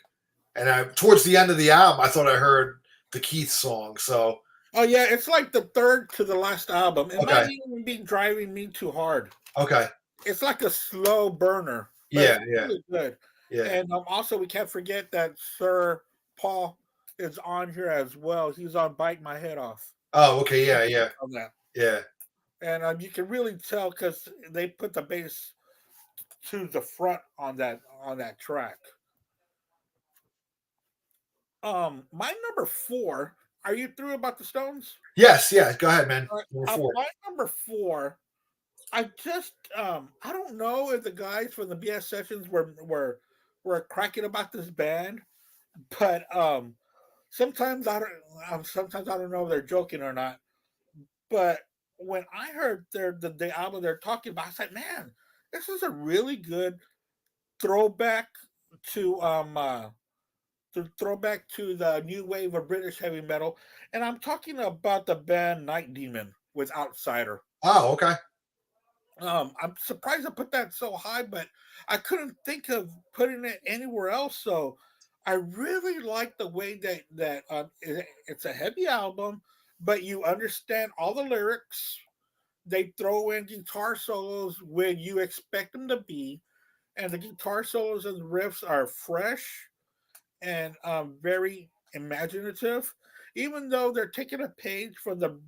And towards the end of the album, I thought I heard the Keith song. So, oh yeah, it's like the third to the last album. It might even be Driving Me Too Hard. Okay, it's like a slow burner. Yeah, really good. Yeah, and also we can't forget that Sir Paul is on here as well. He's on "Bite My Head Off." Oh, okay, yeah. On that, yeah. And you can really tell because they put the bass to the front on that track. My number 4. Are you through about the Stones? Yes, yeah. Go ahead, man. My number 4. I just I don't know if the guys from the BS sessions were cracking about this band, but sometimes I don't know if they're joking or not. But when I heard the album they're talking about, I said, man, this is a really good throwback to the new wave of British heavy metal, and I'm talking about the band Night Demon with Outsider. Oh, okay. I'm surprised I put that so high, but I couldn't think of putting it anywhere else. So I really like the way that it's a heavy album, but you understand all the lyrics. They throw in guitar solos when you expect them to be, and the guitar solos and the riffs are fresh and very imaginative. Even though they're taking a page from the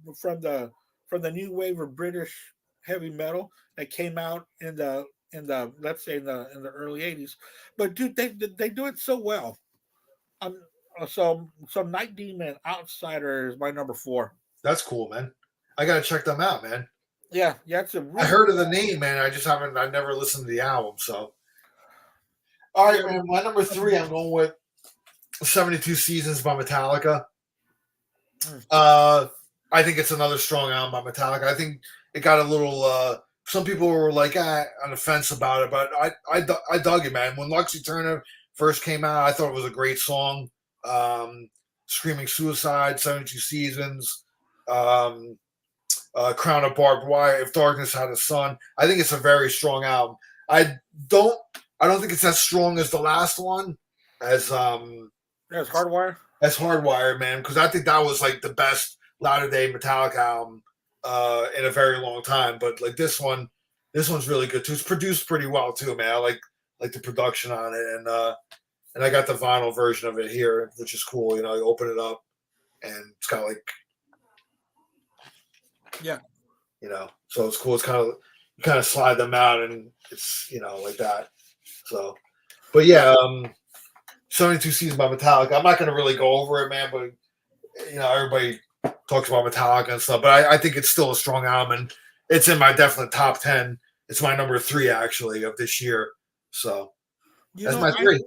new wave of British heavy metal that came out in the let's say in the early 80s, but dude, they do it so well. So Night Demon Outsider is my number 4. That's cool, man. I gotta check them out, man. Yeah, I heard of the name, man. I've never listened to the album, so All right, Yeah. man. My number three, I'm going with 72 Seasons by Metallica. Mm. Uh, I think it's another strong album by Metallica. I think it got a little. Some people were like on the fence about it, but I dug it, man. When Luxy Turner first came out, I thought it was a great song. Um, Screaming Suicide, 72 Seasons, um, Crown of Barbed Wire, If Darkness Had a Sun. I think it's a very strong album. I don't I don't think it's as strong as the last one, as That's Hardwire. as Hardwire, man, because I think that was like the best latter day Metallica album in a very long time. But like this one's really good too. It's produced pretty well too, man. I like the production on it, and I got the vinyl version of it here, which is cool. You know, you open it up and it's got like, Yeah. you know, so it's cool. It's kind of, you kind of slide them out and it's, you know, like that. So, but yeah, 72 Seasons by Metallica. I'm not going to really go over it, man, but you know, everybody talks about Metallica and stuff, but I think it's still a strong album, and it's in my definite top 10. It's my number 3 actually of this year. So You that's know, my 3.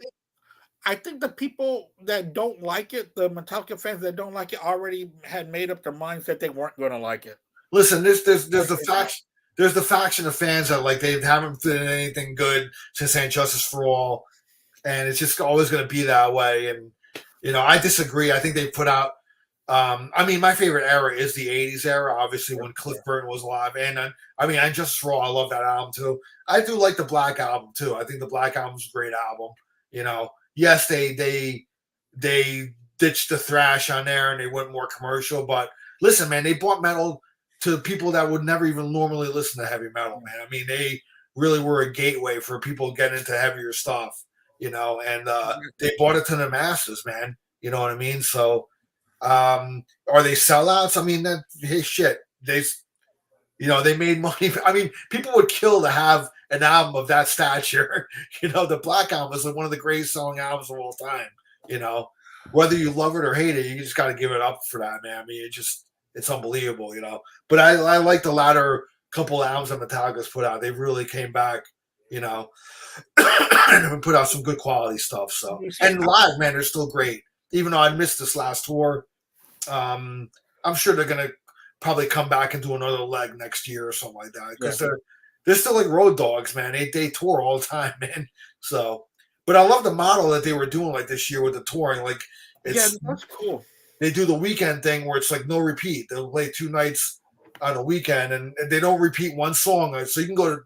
I think the people that don't like it, the Metallica fans that don't like it, already had made up their minds that they weren't going to like it. Listen, there's the faction. There's the faction of fans that like they haven't done anything good since Ain't Justice for All, and it's just always going to be that way. And you know, I disagree. I think they put out. I mean, my favorite era is the '80s era, obviously when Cliff Burton was alive, and I mean, and Justice for All, I love that album too. I do like the Black Album too. I think the Black Album's a great album. You know, yes, they ditched the thrash on there and they went more commercial, but listen, man, they brought metal to people that would never even normally listen to heavy metal, man. I mean, they really were a gateway for people getting into heavier stuff, you know, and they brought it to the masses, man. You know what I mean? So, are they sellouts? I mean, hey, shit, you know, they made money. I mean, people would kill to have an album of that stature. You know, the Black Album is like one of the greatest selling albums of all time. You know, whether you love it or hate it, you just got to give it up for that, man. I mean, it's unbelievable, you know. But I like the latter couple of albums that Metallica's put out. They really came back, you know, and put out some good quality stuff. So, and live, man, they're still great. Even though I missed this last tour, I'm sure they're gonna probably come back and do another leg next year or something like that because they're still like road dogs, man. They tour all the time, man. So, but I love the model that they were doing like this year with the touring. Like, it's that's cool. They do the weekend thing where it's like no repeat. They'll play 2 nights on a weekend and they don't repeat one song. So you can go to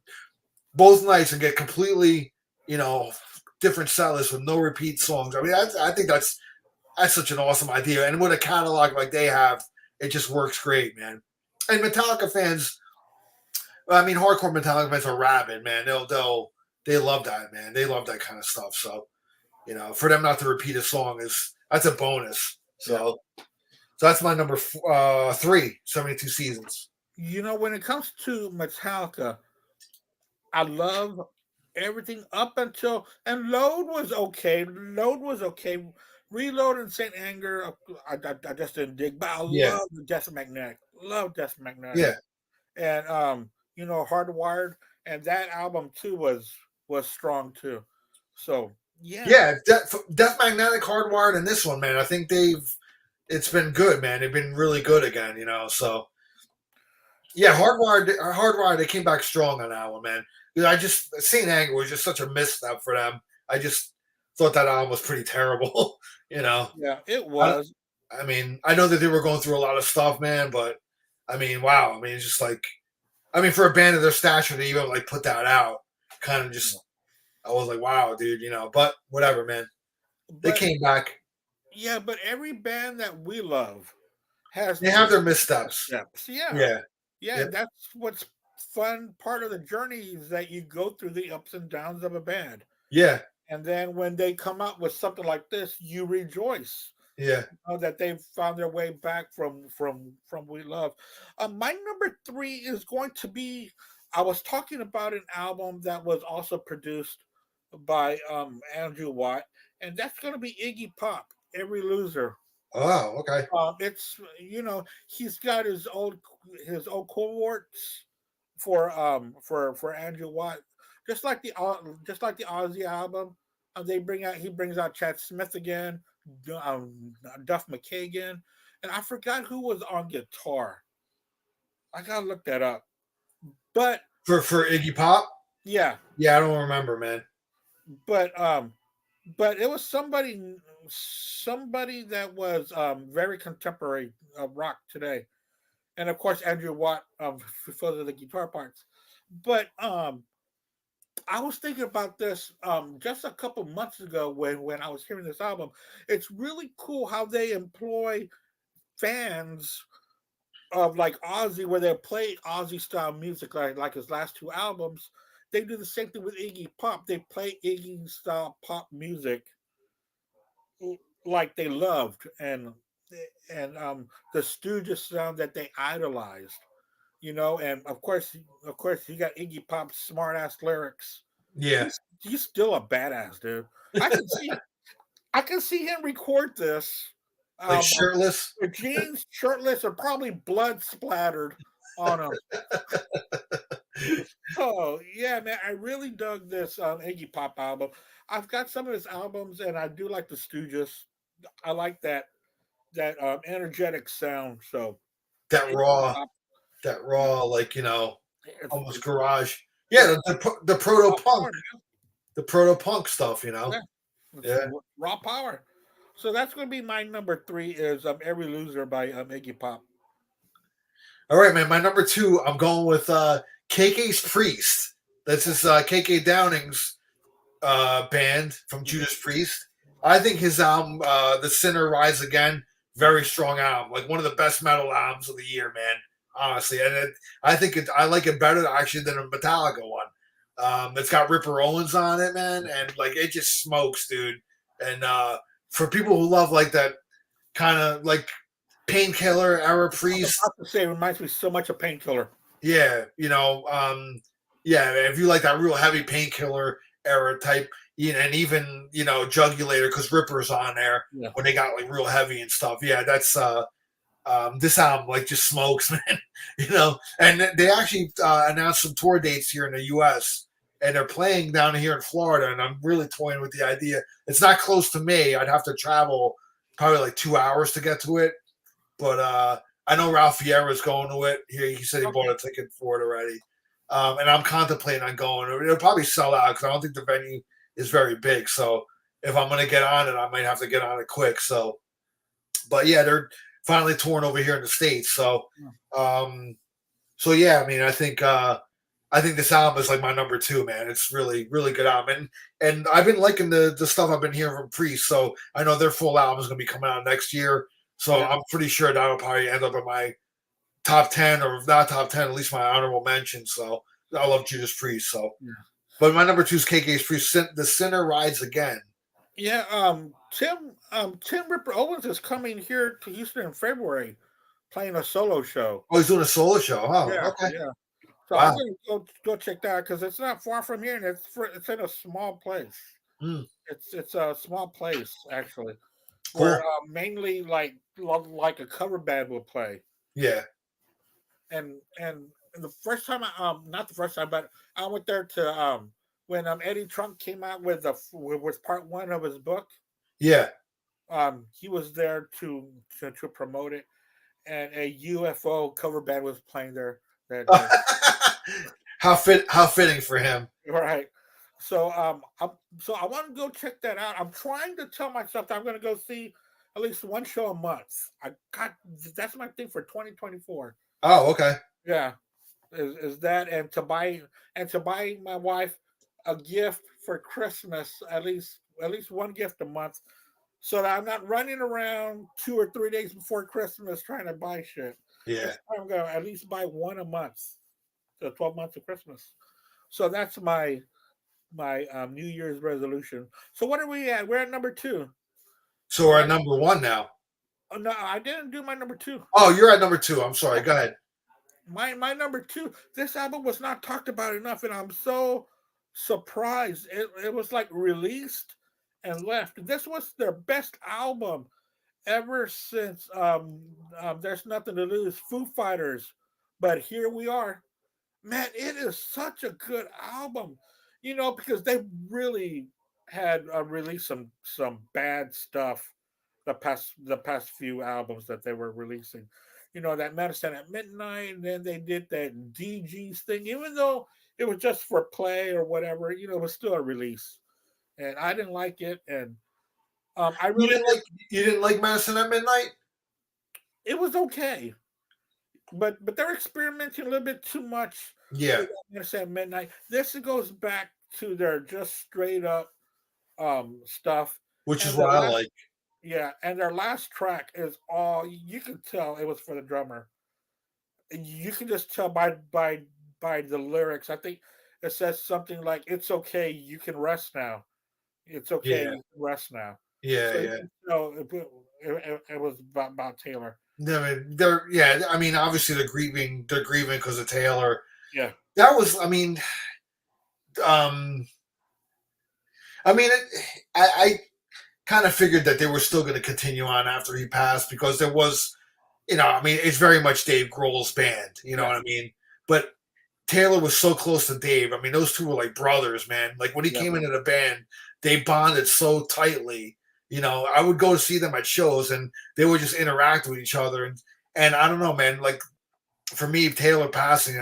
both nights and get completely, you know, different set lists with no repeat songs. I mean, I think that's such an awesome idea. And with a catalog like they have, it just works great, man. And Metallica fans, I mean, hardcore Metallica fans are rabid, man. They love that, man. They love that kind of stuff. So, you know, for them not to repeat a song that's a bonus. So, so that's my number 3, 72 Seasons. You know, when it comes to Metallica, I love everything up until, and Load was okay. Load was okay. Reload and Saint Anger, I just didn't dig, but I love the Death Magnetic. Love Death Magnetic. Yeah. And you know, Hardwired, and that album too was strong too. So yeah, Death Magnetic, Hardwired, and this one, man. I think it's been good, man. They've been really good again, you know. So yeah, Hardwired, they came back strong on that one, man. I just Saint Anger was just such a misstep for them. I just thought that album was pretty terrible, you know. Yeah, it was. I mean, I know that they were going through a lot of stuff, man, but I mean, wow. I mean, it's just like, I mean, for a band of their stature to even like put that out, kind of just, I was like, wow, dude, you know. But whatever, man. They came back. Yeah, but every band that we love have their missteps. Yeah. That's what's fun. Part of the journey is that you go through the ups and downs of a band. Yeah. And then when they come out with something like this, you rejoice. Yeah. You know, that they've found their way back from We Love. My number 3 is going to be, I was talking about an album that was also produced by Andrew Watt, and that's going to be Iggy Pop, Every Loser. Oh, okay. It's, you know, he's got his old cohorts for Andrew Watt, just like the Ozzy album. He brings out Chad Smith again, Duff McKagan, and I forgot who was on guitar. I gotta look that up. But For Iggy Pop. yeah, Yeah, I don't remember, man. but but it was somebody that was very contemporary rock today, and of course Andrew Watt for the guitar parts. But I was thinking about this just a couple months ago when I was hearing this album. It's really cool how they employ fans of like Ozzy, where they play Ozzy style music, like his last two albums. They do the same thing with Iggy Pop. They play Iggy style pop music like they loved, and the Stooges sound that they idolized. And of course, you got Iggy Pop's smart ass lyrics. Yeah, He's still a badass dude. I can see I can see him record this like um, shirtless. with jeans, shirtless, or probably blood splattered on him. Oh yeah, man, I really dug this Iggy Pop album. I've got some of his albums, and I do like the Stooges. I like that energetic sound. So That Iggy raw, Pop, that raw, like almost it's garage. Yeah, it's the proto raw punk, power, man. the proto punk stuff. You know. Yeah, it's Yeah. raw power. So that's going to be my number three is "Every Loser" by Iggy Pop. All right, man. My number two, I'm going with KK's Priest. This is KK Downing's band from Judas Priest. I think his album, "The Sinner Rise Again," very strong album, like one of the best metal albums of the year, man. Honestly, and I like it better actually than a Metallica one. It's got Ripper Owens on it, man, and like it just smokes, dude. And for people who love like that kind of like Painkiller era I was Priest, about to say, it reminds me so much of Painkiller. yeah, yeah, if you like that real heavy Painkiller era type, and even Jugulator because Ripper's on there Yeah. when they got like real heavy and stuff. Yeah, that's this album like just smokes, man. And they actually announced some tour dates here in the U.S. and they're playing down here in Florida, and I'm really toying with the idea. It's not close to me. I'd have to travel probably like 2 hours to get to it, but I know Ralph Vieira's going to it. He said he bought a ticket for it already. And I'm contemplating on going. It'll probably sell out because I don't think the venue is very big. So if I'm going to get on it, I might have to get on it quick. So, but yeah, they're finally touring over here in the States. So, yeah, I mean, I think this album is like my number two, man. It's really, really good album. And I've been liking the stuff I've been hearing from Priest. So I know their full album is going to be coming out next year. So Yeah. I'm pretty sure that'll probably end up in my top 10, or if not top 10, at least my honorable mention. So I love Judas Priest. So, Yeah. but my number two is KK's Priest. The Sinner Rides Again. Yeah, Tim Ripper Owens is coming here to Houston in February, playing a solo show. Oh, he's doing a solo show. Oh, Yeah, okay. yeah. So I'm Wow. gonna go check that out because it's not far from here, and it's in a small place. Mm, It's a small place actually, cool. where mainly like a cover band will play. Yeah. And the first time not the first time, but I went there to when Eddie Trunk came out with part one of his book. Yeah. He was there to promote it, and a UFO cover band was playing there that day. How fitting for him. Right. So so I want to go check that out. I'm trying to tell myself that I'm going to go see at least one show a month. I got That's my thing for 2024. Oh, okay. Yeah, is that, and to buy my wife a gift for Christmas, at least one gift a month, so that I'm not running around 2 or 3 days before Christmas trying to buy shit. Yeah. I'm gonna at least buy one a month, the 12 months of Christmas. So that's my New Year's resolution. So what are we at? We're at number two. So we're at number one now. Oh, no, I didn't do my number two. Oh, you're at number two. I'm sorry. Go ahead. My number two. This album was not talked about enough, and I'm so surprised. It was like released and left. This was their best album ever since There's Nothing to Lose, Foo Fighters. But here we are. Man, it is such a good album. Because they really had released some bad stuff the past few albums that they were releasing. You know, that Medicine at Midnight, and then they did that DG's thing, even though it was just for play or whatever. You know, it was still a release, and I didn't like it. And I You really didn't like you didn't like Madison at Midnight? it was okay, but they're experimenting a little bit too much Yeah, with Medicine at Midnight. This goes back to their just straight up stuff, which is and their what I last like. yeah, and their last track is all you can tell it was for the drummer. You can just tell by the lyrics. I think it says something like, "It's okay, you can rest now. It's okay, Yeah, you can rest now." yeah, So you yeah. can tell it was about Taylor. I mean, they're yeah. I mean, obviously they're grieving. They're grieving because of Taylor. Yeah, That was. Um, I mean, I kind of figured that they were still going to continue on after he passed because there was, I mean, it's very much Dave Grohl's band. You know yeah, what I mean? But Taylor was so close to Dave. I mean, those two were like brothers, man. Like when he yeah. came into the band, they bonded so tightly. I would go to see them at shows, and they would just interact with each other. And I don't know, man. Like for me, Taylor passing,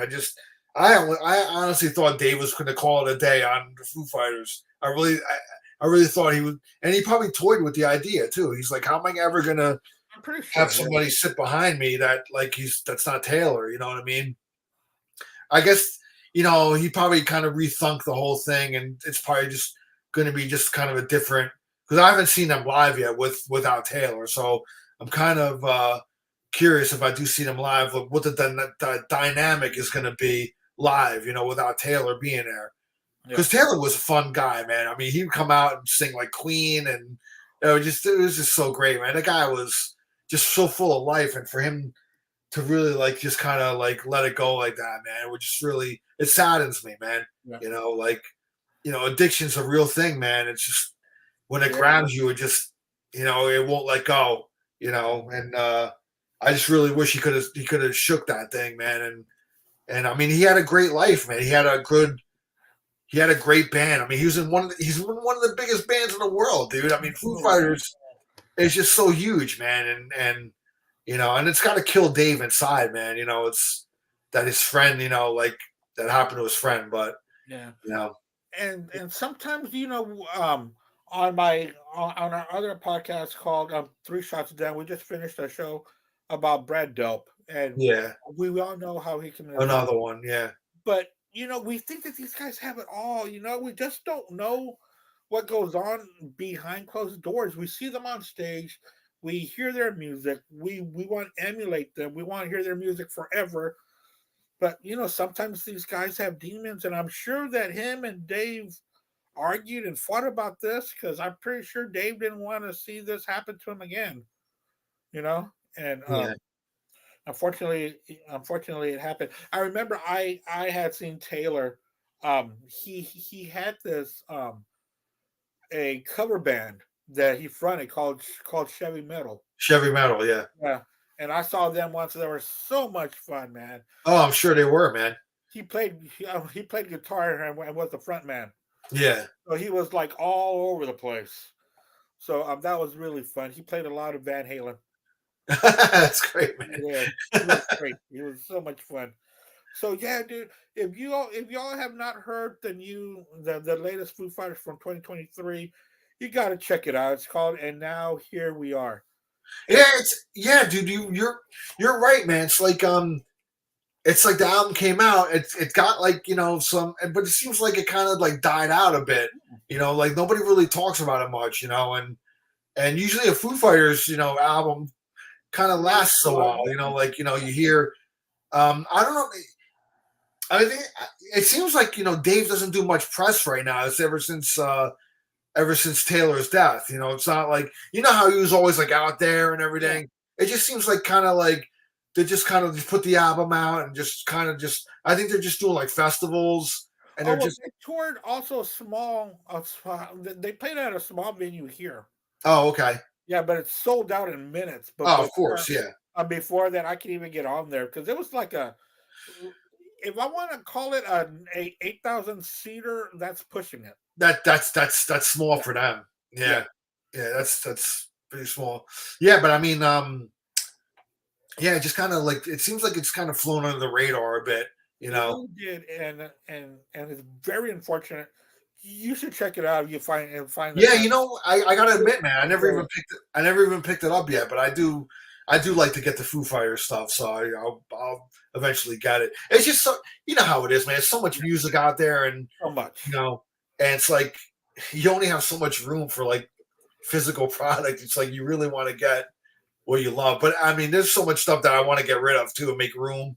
I honestly thought Dave was going to call it a day on the Foo Fighters. I really thought he would, and he probably toyed with the idea too. He's like, how am I ever going to I'm pretty have sure. Yeah, somebody sit behind me that's not Taylor? You know what I mean? I guess he probably kind of rethunk the whole thing, and it's probably just going to be just kind of a different because I haven't seen them live yet without Taylor, so I'm kind of curious if I do see them live, what the dynamic is going to be live, without Taylor being there. yeah, Because Taylor was a fun guy, man. I mean, he would come out and sing like Queen, and it was just so great, man. The guy was just so full of life, and for him to really like just kind of like let it go like that, man. It saddens me, man. yeah, Like addiction's a real thing, man. It's just when it yeah. grabs you, it won't let go. And I just really wish he could have shook that thing, man. And I mean, he had a great life, man. He had a great band. I mean, he's in one of the biggest bands in the world, dude. I mean, Foo Fighters is just so huge, man. And it's got to kill Dave inside, man. It's that his friend, like that happened to his friend, but Yeah. you know, And sometimes on our other podcast called Three Shots Down, we just finished a show about Brad Delp, and yeah, we all know how he committed suicide. another one, yeah, But we think that these guys have it all. We just don't know what goes on behind closed doors. We see them on stage, we hear their music, we want to emulate them, we want to hear their music forever. But sometimes these guys have demons, and I'm sure that him and Dave argued and fought about this because I'm pretty sure Dave didn't want to see this happen to him again. You know, and yeah. unfortunately, it happened. I remember I had seen Taylor. He had this a cover band that he fronted called Chevy Metal. Chevy Metal, yeah. Yeah, and I saw them once. They were so much fun, man. Oh, I'm sure they were, man. He played guitar and was the front man. Yeah, So he was like all over the place. So that was really fun. He played a lot of Van Halen. that's great, man. Yeah, he was great. He was so much fun. So yeah, dude. If y'all have not heard the latest Foo Fighters from 2023, you got to check it out. It's called "And Now Here We Are." And Yeah, dude. You're right, man. It's like the album came out. It got like some, but it seems like it kind of like died out a bit. Like nobody really talks about it much. And usually a Foo Fighters album kind of lasts a while. You hear. I don't know. I think it seems like Dave doesn't do much press right now. It's ever since Taylor's death. It's not like how he was always like out there and yeah. everything. It just seems like kind of like they just kind of just put the album out and just kind of just. I think they're just doing like festivals and Oh they're well, just. they toured also small. They played at a small venue here. Oh, okay. Yeah, but it's sold out in minutes. But Oh, of course, yeah. before that, I could even get on there because it was like if I want to call it a 8,000 seater, that's pushing it. that's small for them. Yeah. That's pretty small. Yeah, but I mean, yeah, just kind of like it seems like it's kind of flown under the radar a bit, you It know. really did, and it's very unfortunate. You should check it out. If you find Yeah, that. I gotta admit, man, I never even picked it up yet, but I do like to get the Foo Fighters stuff, so I'll eventually get it. It's just so you know how it is, man. There's so much music out there, and So much. you know, and it's like you only have so much room for like physical product. It's like you really want to get what you love, but I mean, there's so much stuff that I want to get rid of too and make room.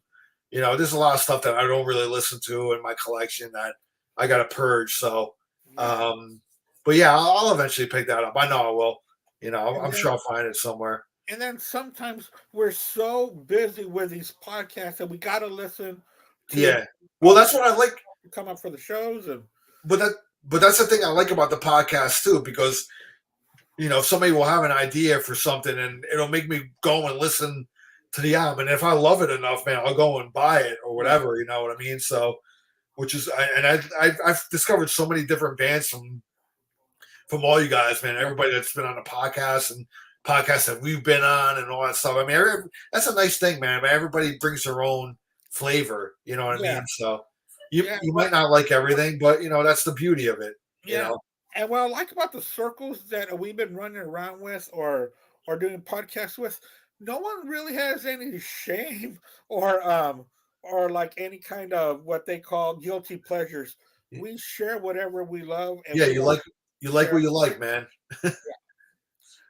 You know, there's a lot of stuff that I don't really listen to in my collection that I got to purge. So, Yeah. um, but yeah, I'll eventually pick that up. I know I will. You know, And I'm then sure I'll find it somewhere. and then sometimes we're so busy with these podcasts that we got to listen to Yeah. Well, that's people what I like. come up for the shows and But that's the thing I like about the podcast too, because somebody will have an idea for something and it'll make me go and listen to the album. And if I love it enough, man, I'll go and buy it or yeah, whatever. You know what I mean? So, which is, and I've discovered so many different bands from all you guys, man. Everybody that's been on the podcast and podcasts that we've been on and all that stuff. I mean, that's a nice thing, man. Everybody brings their own flavor. You know what I yeah, mean? So yeah. you Well, might not like everything, but that's the beauty of it. You yeah. know? And what I like about the circles that we've been running around with or doing podcasts with, no one really has any shame or like any kind of what they call guilty pleasures. We share whatever we love and Yeah, we like you like share. what you like, man.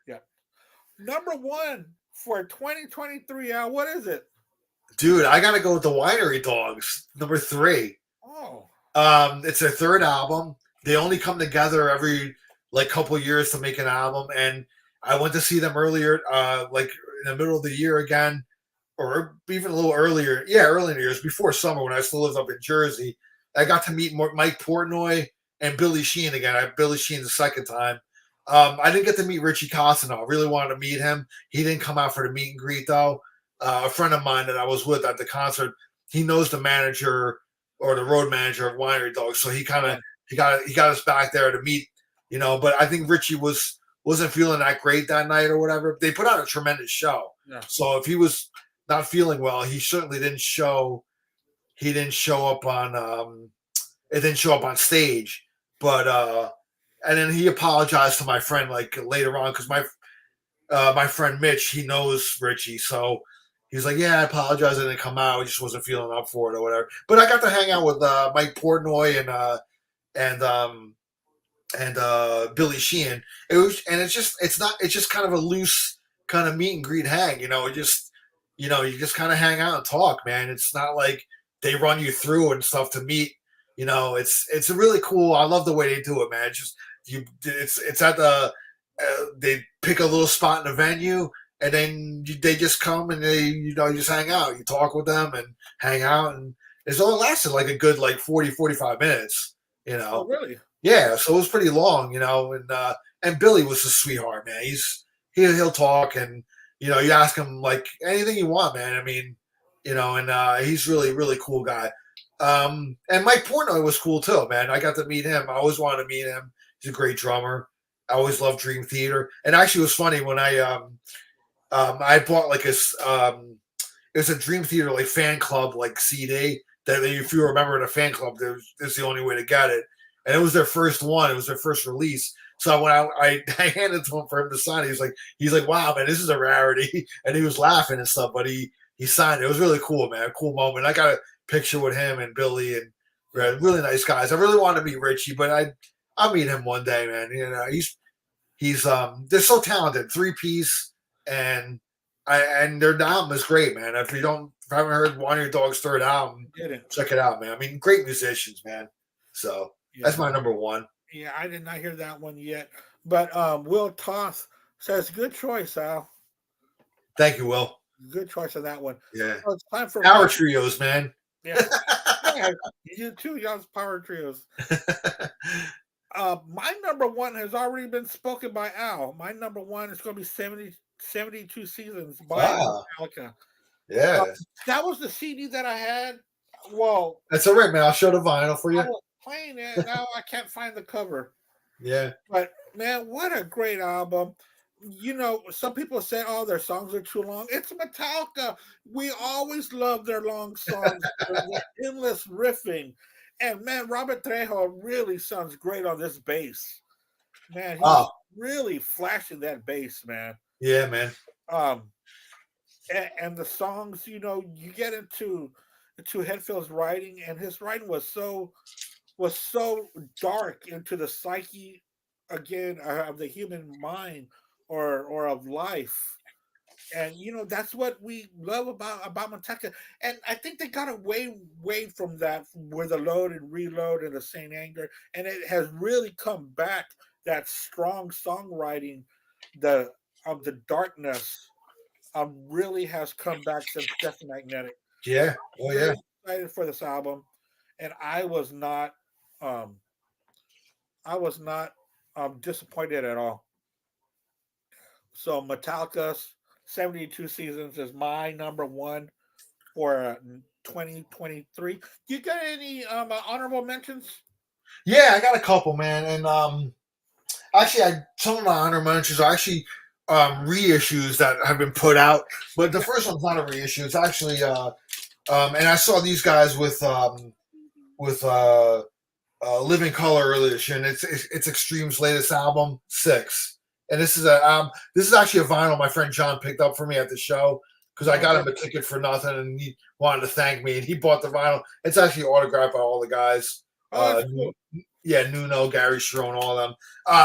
Yeah. Number one for 2023, Al, what is it? Dude, I gotta go with the Winery Dogs, number 3. Oh, It's their third album. They only come together every like couple years to make an album, and I went to see them earlier, like in the middle of the year again, or even a little earlier. Yeah, early in the years before summer when I still lived up in Jersey. I got to meet Mike Portnoy and Billy Sheehan again. I had Billy Sheehan the second time. I didn't get to meet Richie Costano. I really wanted to meet him. He didn't come out for the meet and greet though. A friend of mine that I was with at the concert, he knows the manager or the road manager of Winery Dogs, so he kind of yeah, he got us back there to meet. But I think Richie wasn't feeling that great that night or whatever. They put on a tremendous show, yeah. so if he was not feeling well, he certainly didn't show. He didn't show up on. It didn't show up on stage, but and then he apologized to my friend like later on because my friend Mitch, he knows Richie, so he's like, "Yeah, I apologize, I didn't come out. He just wasn't feeling up for it or whatever." But I got to hang out with Mike Portnoy and Billy Sheehan. It's just kind of a loose kind of meet and greet hang. You just kind of hang out and talk, man. It's not like they run you through and stuff to meet. It's a really cool. I love the way they do it, man. It's at the they pick a little spot in the venue, and then they just come and they you just hang out. You talk with them and hang out, and it's all lasted like a good like 40-45 minutes. You Oh, know, really? yeah, so it was pretty long, and Billy was a sweetheart, man. He'll talk, and you ask him like anything you want, man. I mean, and he's really really cool guy. And Mike Portnoy was cool too, man. I got to meet him. I always wanted to meet him. He's a great drummer. I always loved Dream Theater, and actually, it was funny when I bought like it was a Dream Theater like fan club like CD that if you remember the fan club, there's the only way to get it, and it was their first one. It was their first release. So when I handed it to him for him to sign, he's like, wow, man, this is a rarity, and he was laughing and stuff. But he signed it. It was really cool, man. A cool moment. I got a picture with him and Billy and really nice guys. I really wanted to meet Richie, but I'll meet him one day, man. He's they're so talented, 3-piece, and their album is great, man. If you haven't heard Winery Dogs' third album, Didn't. check it out, man. I mean, great musicians, man. So that's Yeah. my number one. Yeah, I did not hear that one yet. But Will Toth says, good choice, Al. Thank you, Will. Good choice on that one. Yeah, So it's time for power trios, man. yeah. Yeah, you too, y'all's power trios. My number one has already been spoken by Al. My number one is going to be 72 Seasons by Wow. Metallica. Yeah, That was the CD that I had. Well, that's all right, man. I'll show the vinyl for you. playing it. Now I can't find the cover. Yeah. But man, what a great album. You know, some people say, oh, their songs are too long. It's Metallica. We always love their long songs, their endless riffing. And man, Robert Trejo really sounds great on this bass. Man, he's Oh, really flashing that bass, man. yeah, man. Um, and the songs, you know, you get into Hetfield's writing, and his writing was so dark into the psyche again of the human mind or of life. And you know that's what we love about Metallica. And I think they got away from that with the Load and Reload and the Saint Anger, and it has really come back. That strong songwriting, the of the darkness, really has come back since Death Magnetic. Yeah. Oh, yeah. Very excited for this album, and um, I was not disappointed at all. So Metallica's 72 Seasons is my number one for 2023. You got any honorable mentions? Yeah, I got a couple, man. And actually, some of my honor mentions are actually reissues that have been put out. But the first one's not a reissue. It's actually and I saw these guys with Living Color earlier this year, and it's Extreme's latest album, Six. And this is actually a vinyl my friend John picked up for me at the show because I got him a ticket for nothing, and he wanted to thank me, and he bought the vinyl. It's actually autographed by all the guys. Oh, cool. Yeah, Nuno, Gary Sharon, all of them.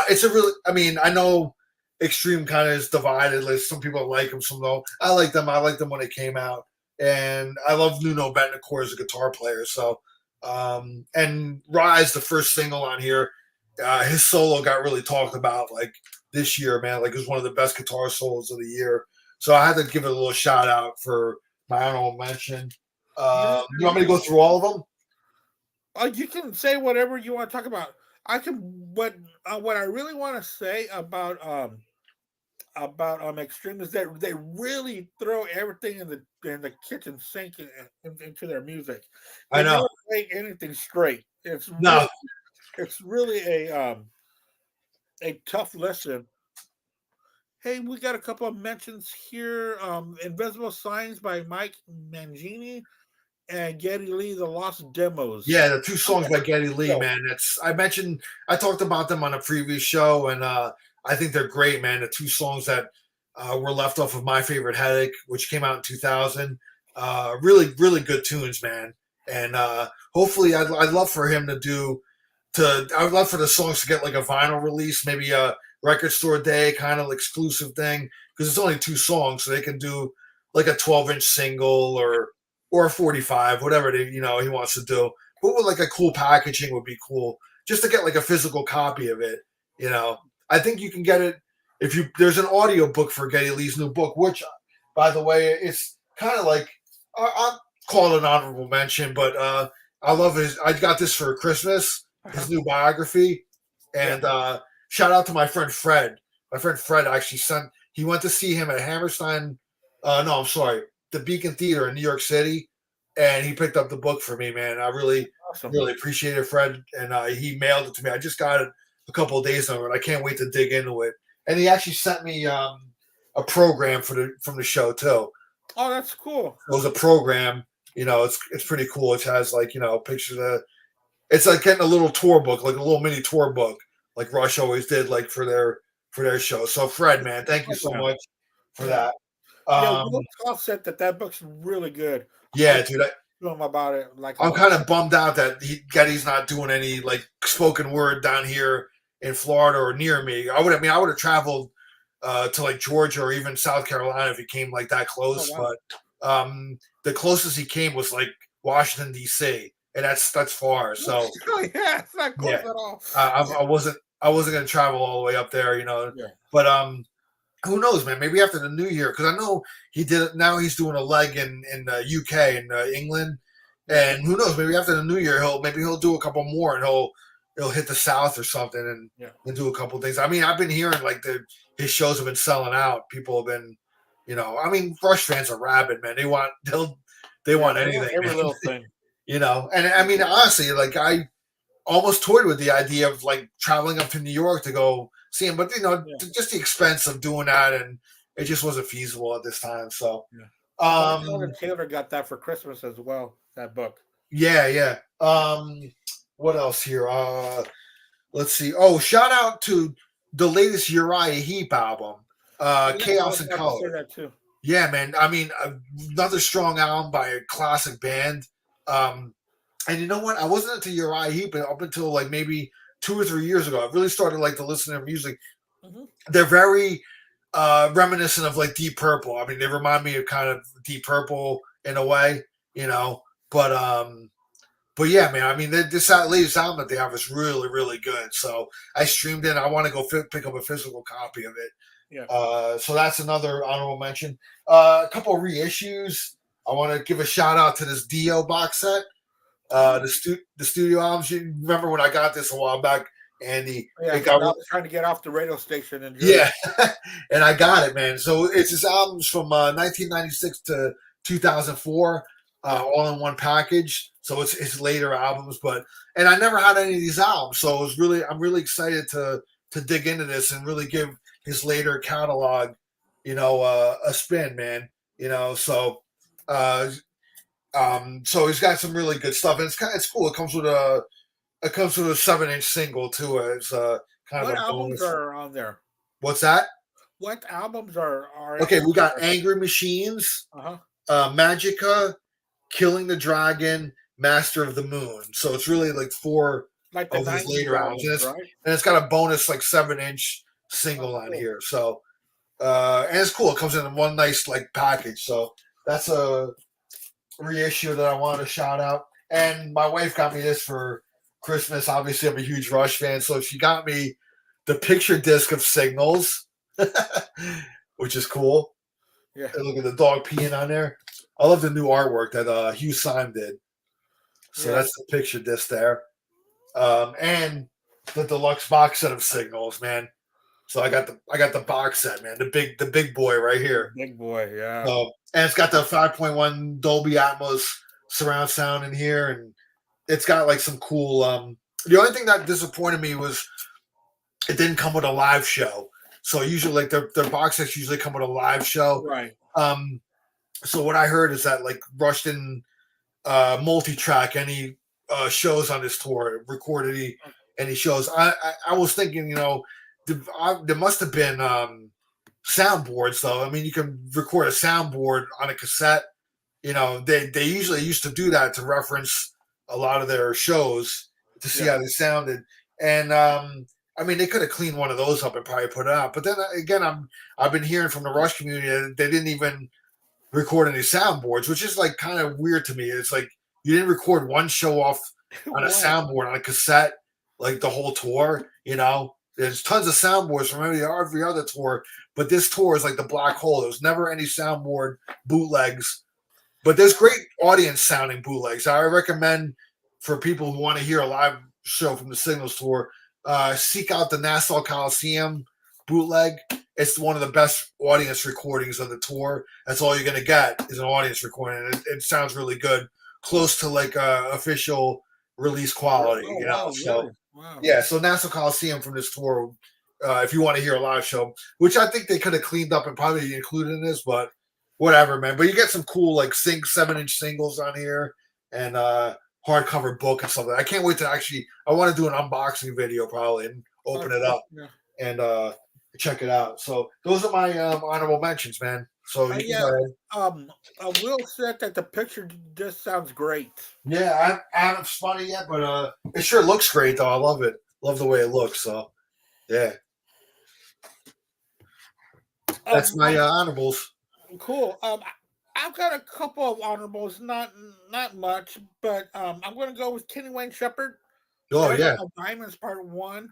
It's a really, I mean, I know Extreme kind of is divided. Like some people like them, some don't. I like them. I liked them when it came out, and I love Nuno Bettencourt as a guitar player. So, and Rise, the first single on here, his solo got really talked about like this year, man. Like it was one of the best guitar solos of the year. So I had to give it a little shout out for my honorable mention. You want me to go through all of them? You can say whatever you want to talk about. I can. What I really want to say about Extreme is that they really throw everything in the kitchen sink into their music. They I know. never play anything straight. No. It's really a tough lesson. Hey, we got a couple of mentions here. Invisible Signs by Mike Mangini and Geddy Lee, The Lost Demos. Yeah, the two songs by Geddy Lee, man. I talked about them on a previous show, and I think they're great, man. The two songs that were left off of My Favorite Headache, which came out in 2000. Really, really good tunes, man. And hopefully, I'd love for him I would love for the songs to get like a vinyl release, maybe a record store day kind of exclusive thing, because it's only two songs, so they can do like a 12-inch single or a 45, whatever he wants to do. But with like a cool packaging would be cool, just to get like a physical copy of it. I think you can get it there's an audio book for Geddy Lee's new book, which, by the way, it's kind of like I'll call it an honorable mention, but I love I got this for Christmas, his new biography, and shout out to my friend Fred. My friend Fred actually he went to see him at Hammerstein. No, I'm sorry, the Beacon Theater in New York City, and he picked up the book for me, man. I really, really appreciate it, Fred, and he mailed it to me. I just got it a couple of days ago, and I can't wait to dig into it. And he actually sent me a program from the show too. Oh, that's cool. It was a program. It's pretty cool. It has like pictures of. It's like getting a little tour book, like a little mini tour book, like Rush always did, like for their show. So Fred, man, thank you so much for that. Will said that book's really good. Yeah, dude. Him about it. Like I'm kind of bummed out that Geddy's not doing any like spoken word down here in Florida or near me. I would have traveled to like Georgia or even South Carolina if he came like that close. Oh, wow. But the closest he came was like Washington D.C. and that's far. So yeah, it's not close at all. I wasn't going to travel all the way up there, Yeah. But who knows, man? Maybe after the new year, because I know he did it. Now he's doing a leg in the UK in England, and who knows? Maybe after the new year, he'll do a couple more, and he'll hit the South or something, and do a couple things. I mean, I've been hearing like his shows have been selling out. People have been, Rush fans are rabid, man. They want anything, every little thing, And I mean, honestly, like almost toyed with the idea of like traveling up to New York to go see him, but Yeah. just the expense of doing that, and it just wasn't feasible at this time. So, Yeah. um, Taylor got that for Christmas as well. That book. yeah. What else here? Let's see. Oh, shout out to the latest Uriah Heep album, Yeah, I Chaos was and about to say Color. that too. Yeah, man. I mean, another strong album by a classic band. And you know what? I wasn't into Uriah Heep up until like maybe 2 or 3 years ago. I really started like to listen to their music. Mm-hmm. They're very reminiscent of like Deep Purple. I mean, they remind me of kind of Deep Purple in a way, you know. But yeah, man. I mean, this latest album that they have is really, really good. So I streamed it. I want to go pick up a physical copy of it. Yeah. So that's another honorable mention. A couple of reissues. I want to give a shout out to this Dio box set. The studio albums. You remember when I got this a while back, Andy? Yeah, I was trying to get off the radio station and and I got it, man. So it's his albums from 1996 to 2004, all in one package. So it's his later albums, and I never had any of these albums, so I'm really excited to dig into this and really give his later catalog, a spin, man. So he's got some really good stuff, and it's cool. It comes with a 7-inch single too. It's kind of what a albums bonus. are on there? What's that? What albums are okay? We got Angry Machines, Magica, Killing the Dragon, Master of the Moon. So it's really like 4 of his later albums, and it's got a bonus like 7-inch single on here. So and it's cool. It comes in one nice like package. So that's a reissue that I want to shout out. And my wife got me this for Christmas. Obviously, I'm a huge Rush fan, so she got me the picture disc of Signals, which is cool. Yeah, and look at the dog peeing on there. I love the new artwork that Hugh Syme did. So that's the picture disc there, and the deluxe box set of Signals, man. So I got the box set, man. The big boy right here. Big boy, yeah. And it's got the 5.1 Dolby Atmos surround sound in here, and it's got like some cool. The only thing that disappointed me was it didn't come with a live show. So usually, like their box sets usually come with a live show, right? So what I heard is that like Rush didn't multi-track any shows on this tour, recorded any shows. I was thinking, there must have been soundboards though. I mean, you can record a soundboard on a cassette. They usually used to do that to reference a lot of their shows to see how they sounded. And I mean, they could have cleaned one of those up and probably put it out. But then again, I've been hearing from the Rush community that they didn't even record any soundboards, which is like kind of weird to me. It's like you didn't record one show off on a soundboard on a cassette, like the whole tour. There's tons of soundboards from every other tour, but this tour is like the black hole. There's never any soundboard bootlegs, but there's great audience sounding bootlegs. I recommend for people who want to hear a live show from the Signals tour, seek out the Nassau Coliseum bootleg. It's one of the best audience recordings of the tour. That's all you're going to get is an audience recording. It sounds really good, close to like official release quality. Wow, so really? Wow. Yeah, so Nassau Coliseum from this tour, if you want to hear a live show, which I think they could have cleaned up and probably included in this, but whatever, man. But you get some cool like 7-inch singles on here and hardcover book and stuff. I can't wait to I want to do an unboxing video probably and open it up and check it out. So those are my honorable mentions, man. So Will said that the picture just sounds great. Yeah, I haven't spun it yet, but it sure looks great though. I love it. Love the way it looks. So yeah, that's my honorables. Cool. I've got a couple of honorables, not much, but I'm going to go with Kenny Wayne Shepherd. Oh yeah, Diamonds Part 1.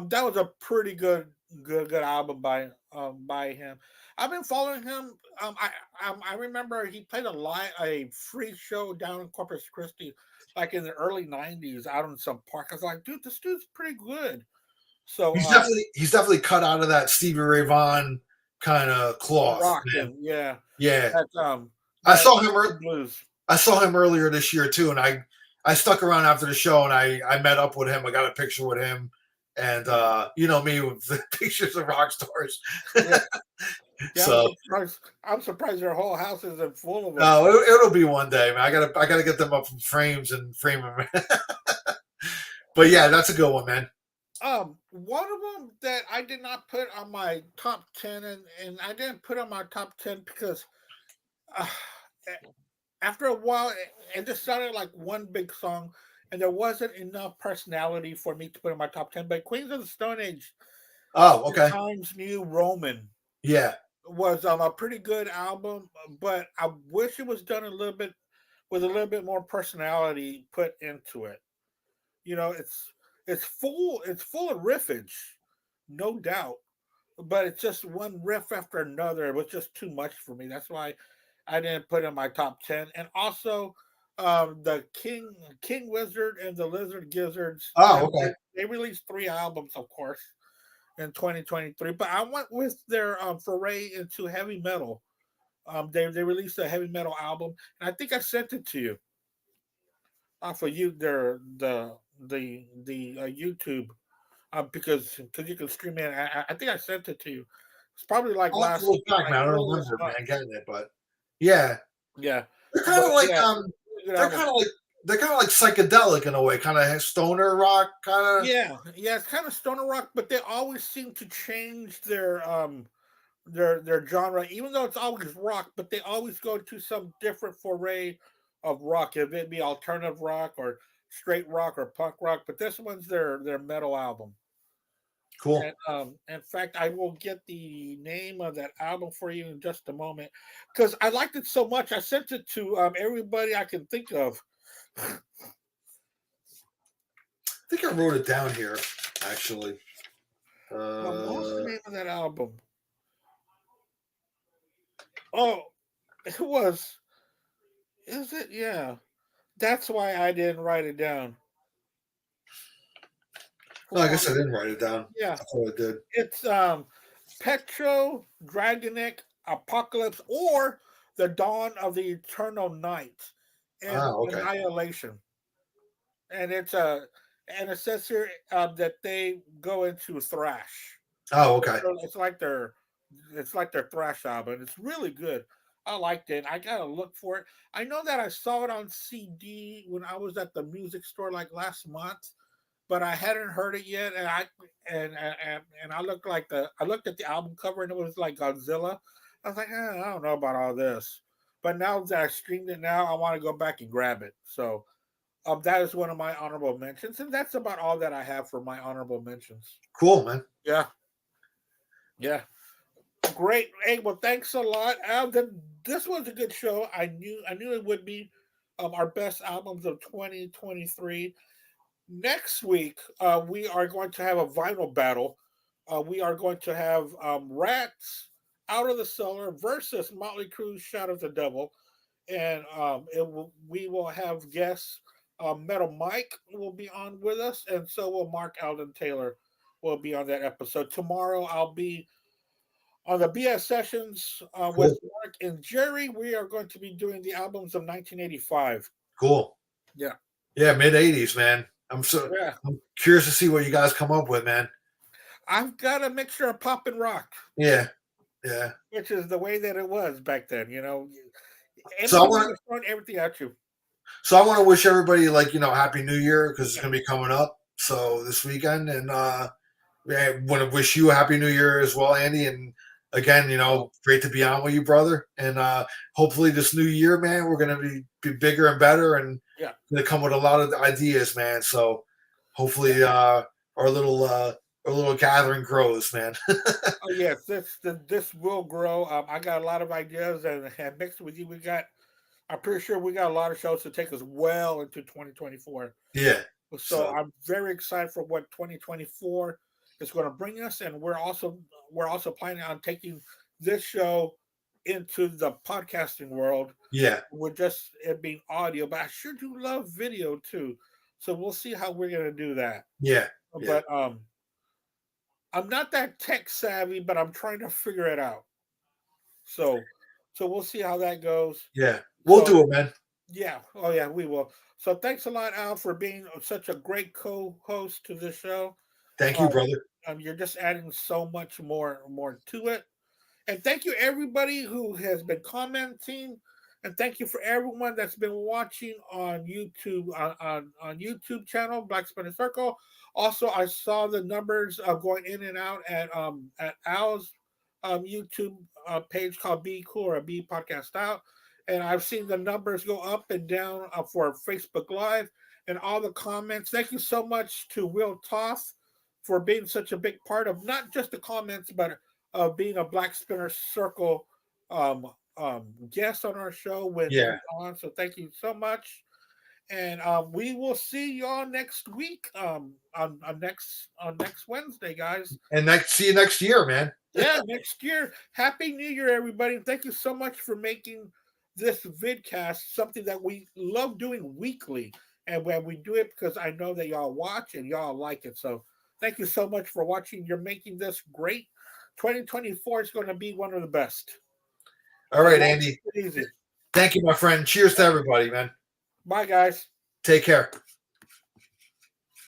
That was a pretty good album by him. I've been following him. I remember he played a free show down in Corpus Christi, like in the early '90s, out in some park. I was like, dude, this dude's pretty good. So he's definitely cut out of that Stevie Ray Vaughan kind of cloth. Rockin', yeah. Yeah. That's, I saw him earlier this year too, and I stuck around after the show and I met up with him. I got a picture with him, and you know me with the pictures of rock stars. Yeah, yeah. So I'm surprised their whole house isn't full of them. no, it'll be one day, man. I gotta get them up from frames and frame them. But yeah, that's a good one, man. One of them that I did not put on my top 10, and I didn't put on my top 10 because uh, after a while, it just sounded like one big song, and there wasn't enough personality for me to put in my top 10. But Queens of the Stone Age, Oh, okay. Times New Roman, Yeah. was a pretty good album, but I wish it was done a little bit with a little bit more personality put into it. You know, it's full of riffage, no doubt, but it's just one riff after another. It was just too much for me. That's why I didn't put it in my top 10. And also, the King Wizard and the Lizard Gizzards. Oh, okay. They released 3 albums, of course, in 2023. But I went with their foray into heavy metal. They released a heavy metal album, and I think I sent it to you off of you the YouTube, because you can stream it. I think I sent it to you. It's probably like I'll have to last look back, like man. I don't early this remember, month. man, getting it, but yeah, Yeah, they're kind but of like yeah, really good they're album. kind of like they're kind of like psychedelic in a way, kind of stoner rock, kind of. Yeah, it's kind of stoner rock, but they always seem to change their genre, even though it's always rock. But they always go to some different foray of rock, if it be alternative rock or straight rock or punk rock. But this one's their metal album. Cool. And in fact, I will get the name of that album for you in just a moment because I liked it so much. I sent it to everybody I can think of. I think I wrote it down here, actually. What was the name of that album? Oh, it was. Is it? Yeah. That's why I didn't write it down. No, I guess I didn't write it down. Yeah, I thought I did. it's Petro Dragonic Apocalypse or the Dawn of the Eternal Night and Ah, okay. Annihilation. And it says here that they go into thrash. Oh, okay. So it's like their thrash album. It's really good. I liked it. I gotta look for it. I know that I saw it on CD when I was at the music store like last month, but I hadn't heard it yet. And I looked at the album cover and it was like Godzilla. I was like, I don't know about all this. But now that I streamed it now, I want to go back and grab it. So that is one of my honorable mentions, and that's about all that I have for my honorable mentions. Cool, man. Yeah, yeah. Great. Hey, well, thanks a lot. This was a good show. I knew it would be our best albums of 2023. Next week, we are going to have a vinyl battle. We are going to have Rats Out of the Cellar versus Motley Crue Shout of the Devil. And we will have guests. Metal Mike will be on with us, and so will Mark Alden Taylor will be on that episode. Tomorrow, I'll be on the BS sessions with Cool. Mark and Jerry. We are going to be doing the albums of 1985. Cool. Yeah. Yeah, mid '80s, man. Yeah. I'm curious to see what you guys come up with, man. I've got a mixture of pop and rock, Yeah, yeah. which is the way that it was back then. So I Everybody want was throwing everything at you. to wish everybody Happy New Year because it's gonna be coming up. So this weekend, and I want to wish you a Happy New Year as well, Andy. And again, great to be on with you, brother. And hopefully this new year, man, we're gonna be bigger and better, and Yeah. gonna come with a lot of ideas, man. So hopefully our little gathering grows, man. Oh yes, this will grow. I got a lot of ideas, and mixed with you, I'm pretty sure we got a lot of shows to take us well into 2024. Yeah. So I'm very excited for what 2024 is going to bring us, and we're also planning on taking this show into the podcasting world. Yeah. With just it being audio, but I sure do love video too. So we'll see how we're going to do that. Yeah. But I'm not that tech savvy, but I'm trying to figure it out. So we'll see how that goes. Yeah. We'll do it, man. Yeah. Oh yeah, we will. So thanks a lot, Al, for being such a great co-host to this show. Thank you, Um, brother. you're just adding so much more to it. And thank you everybody who has been commenting, and thank you for everyone that's been watching on YouTube on YouTube channel Black Spinner Circle. Also, I saw the numbers going in and out at Al's YouTube page called Be Cool or Be Podcast Out, and I've seen the numbers go up and down for Facebook Live and all the comments. Thank you so much to Will Toth for being such a big part of not just the comments but of being a Black Spinner Circle guest on our show when Yeah. he's on. So thank you so much, and we will see y'all next week on next Wednesday, guys. And see you next year, man. Yeah, next year. Happy New Year, everybody! And thank you so much for making this vidcast something that we love doing weekly, and when we do it because I know that y'all watch and y'all like it. So thank you so much for watching. You're making this great. 2024 is going to be one of the best. All right, Andy. Easy. Thank you, my friend. Cheers to everybody, man. Bye, guys. Take care.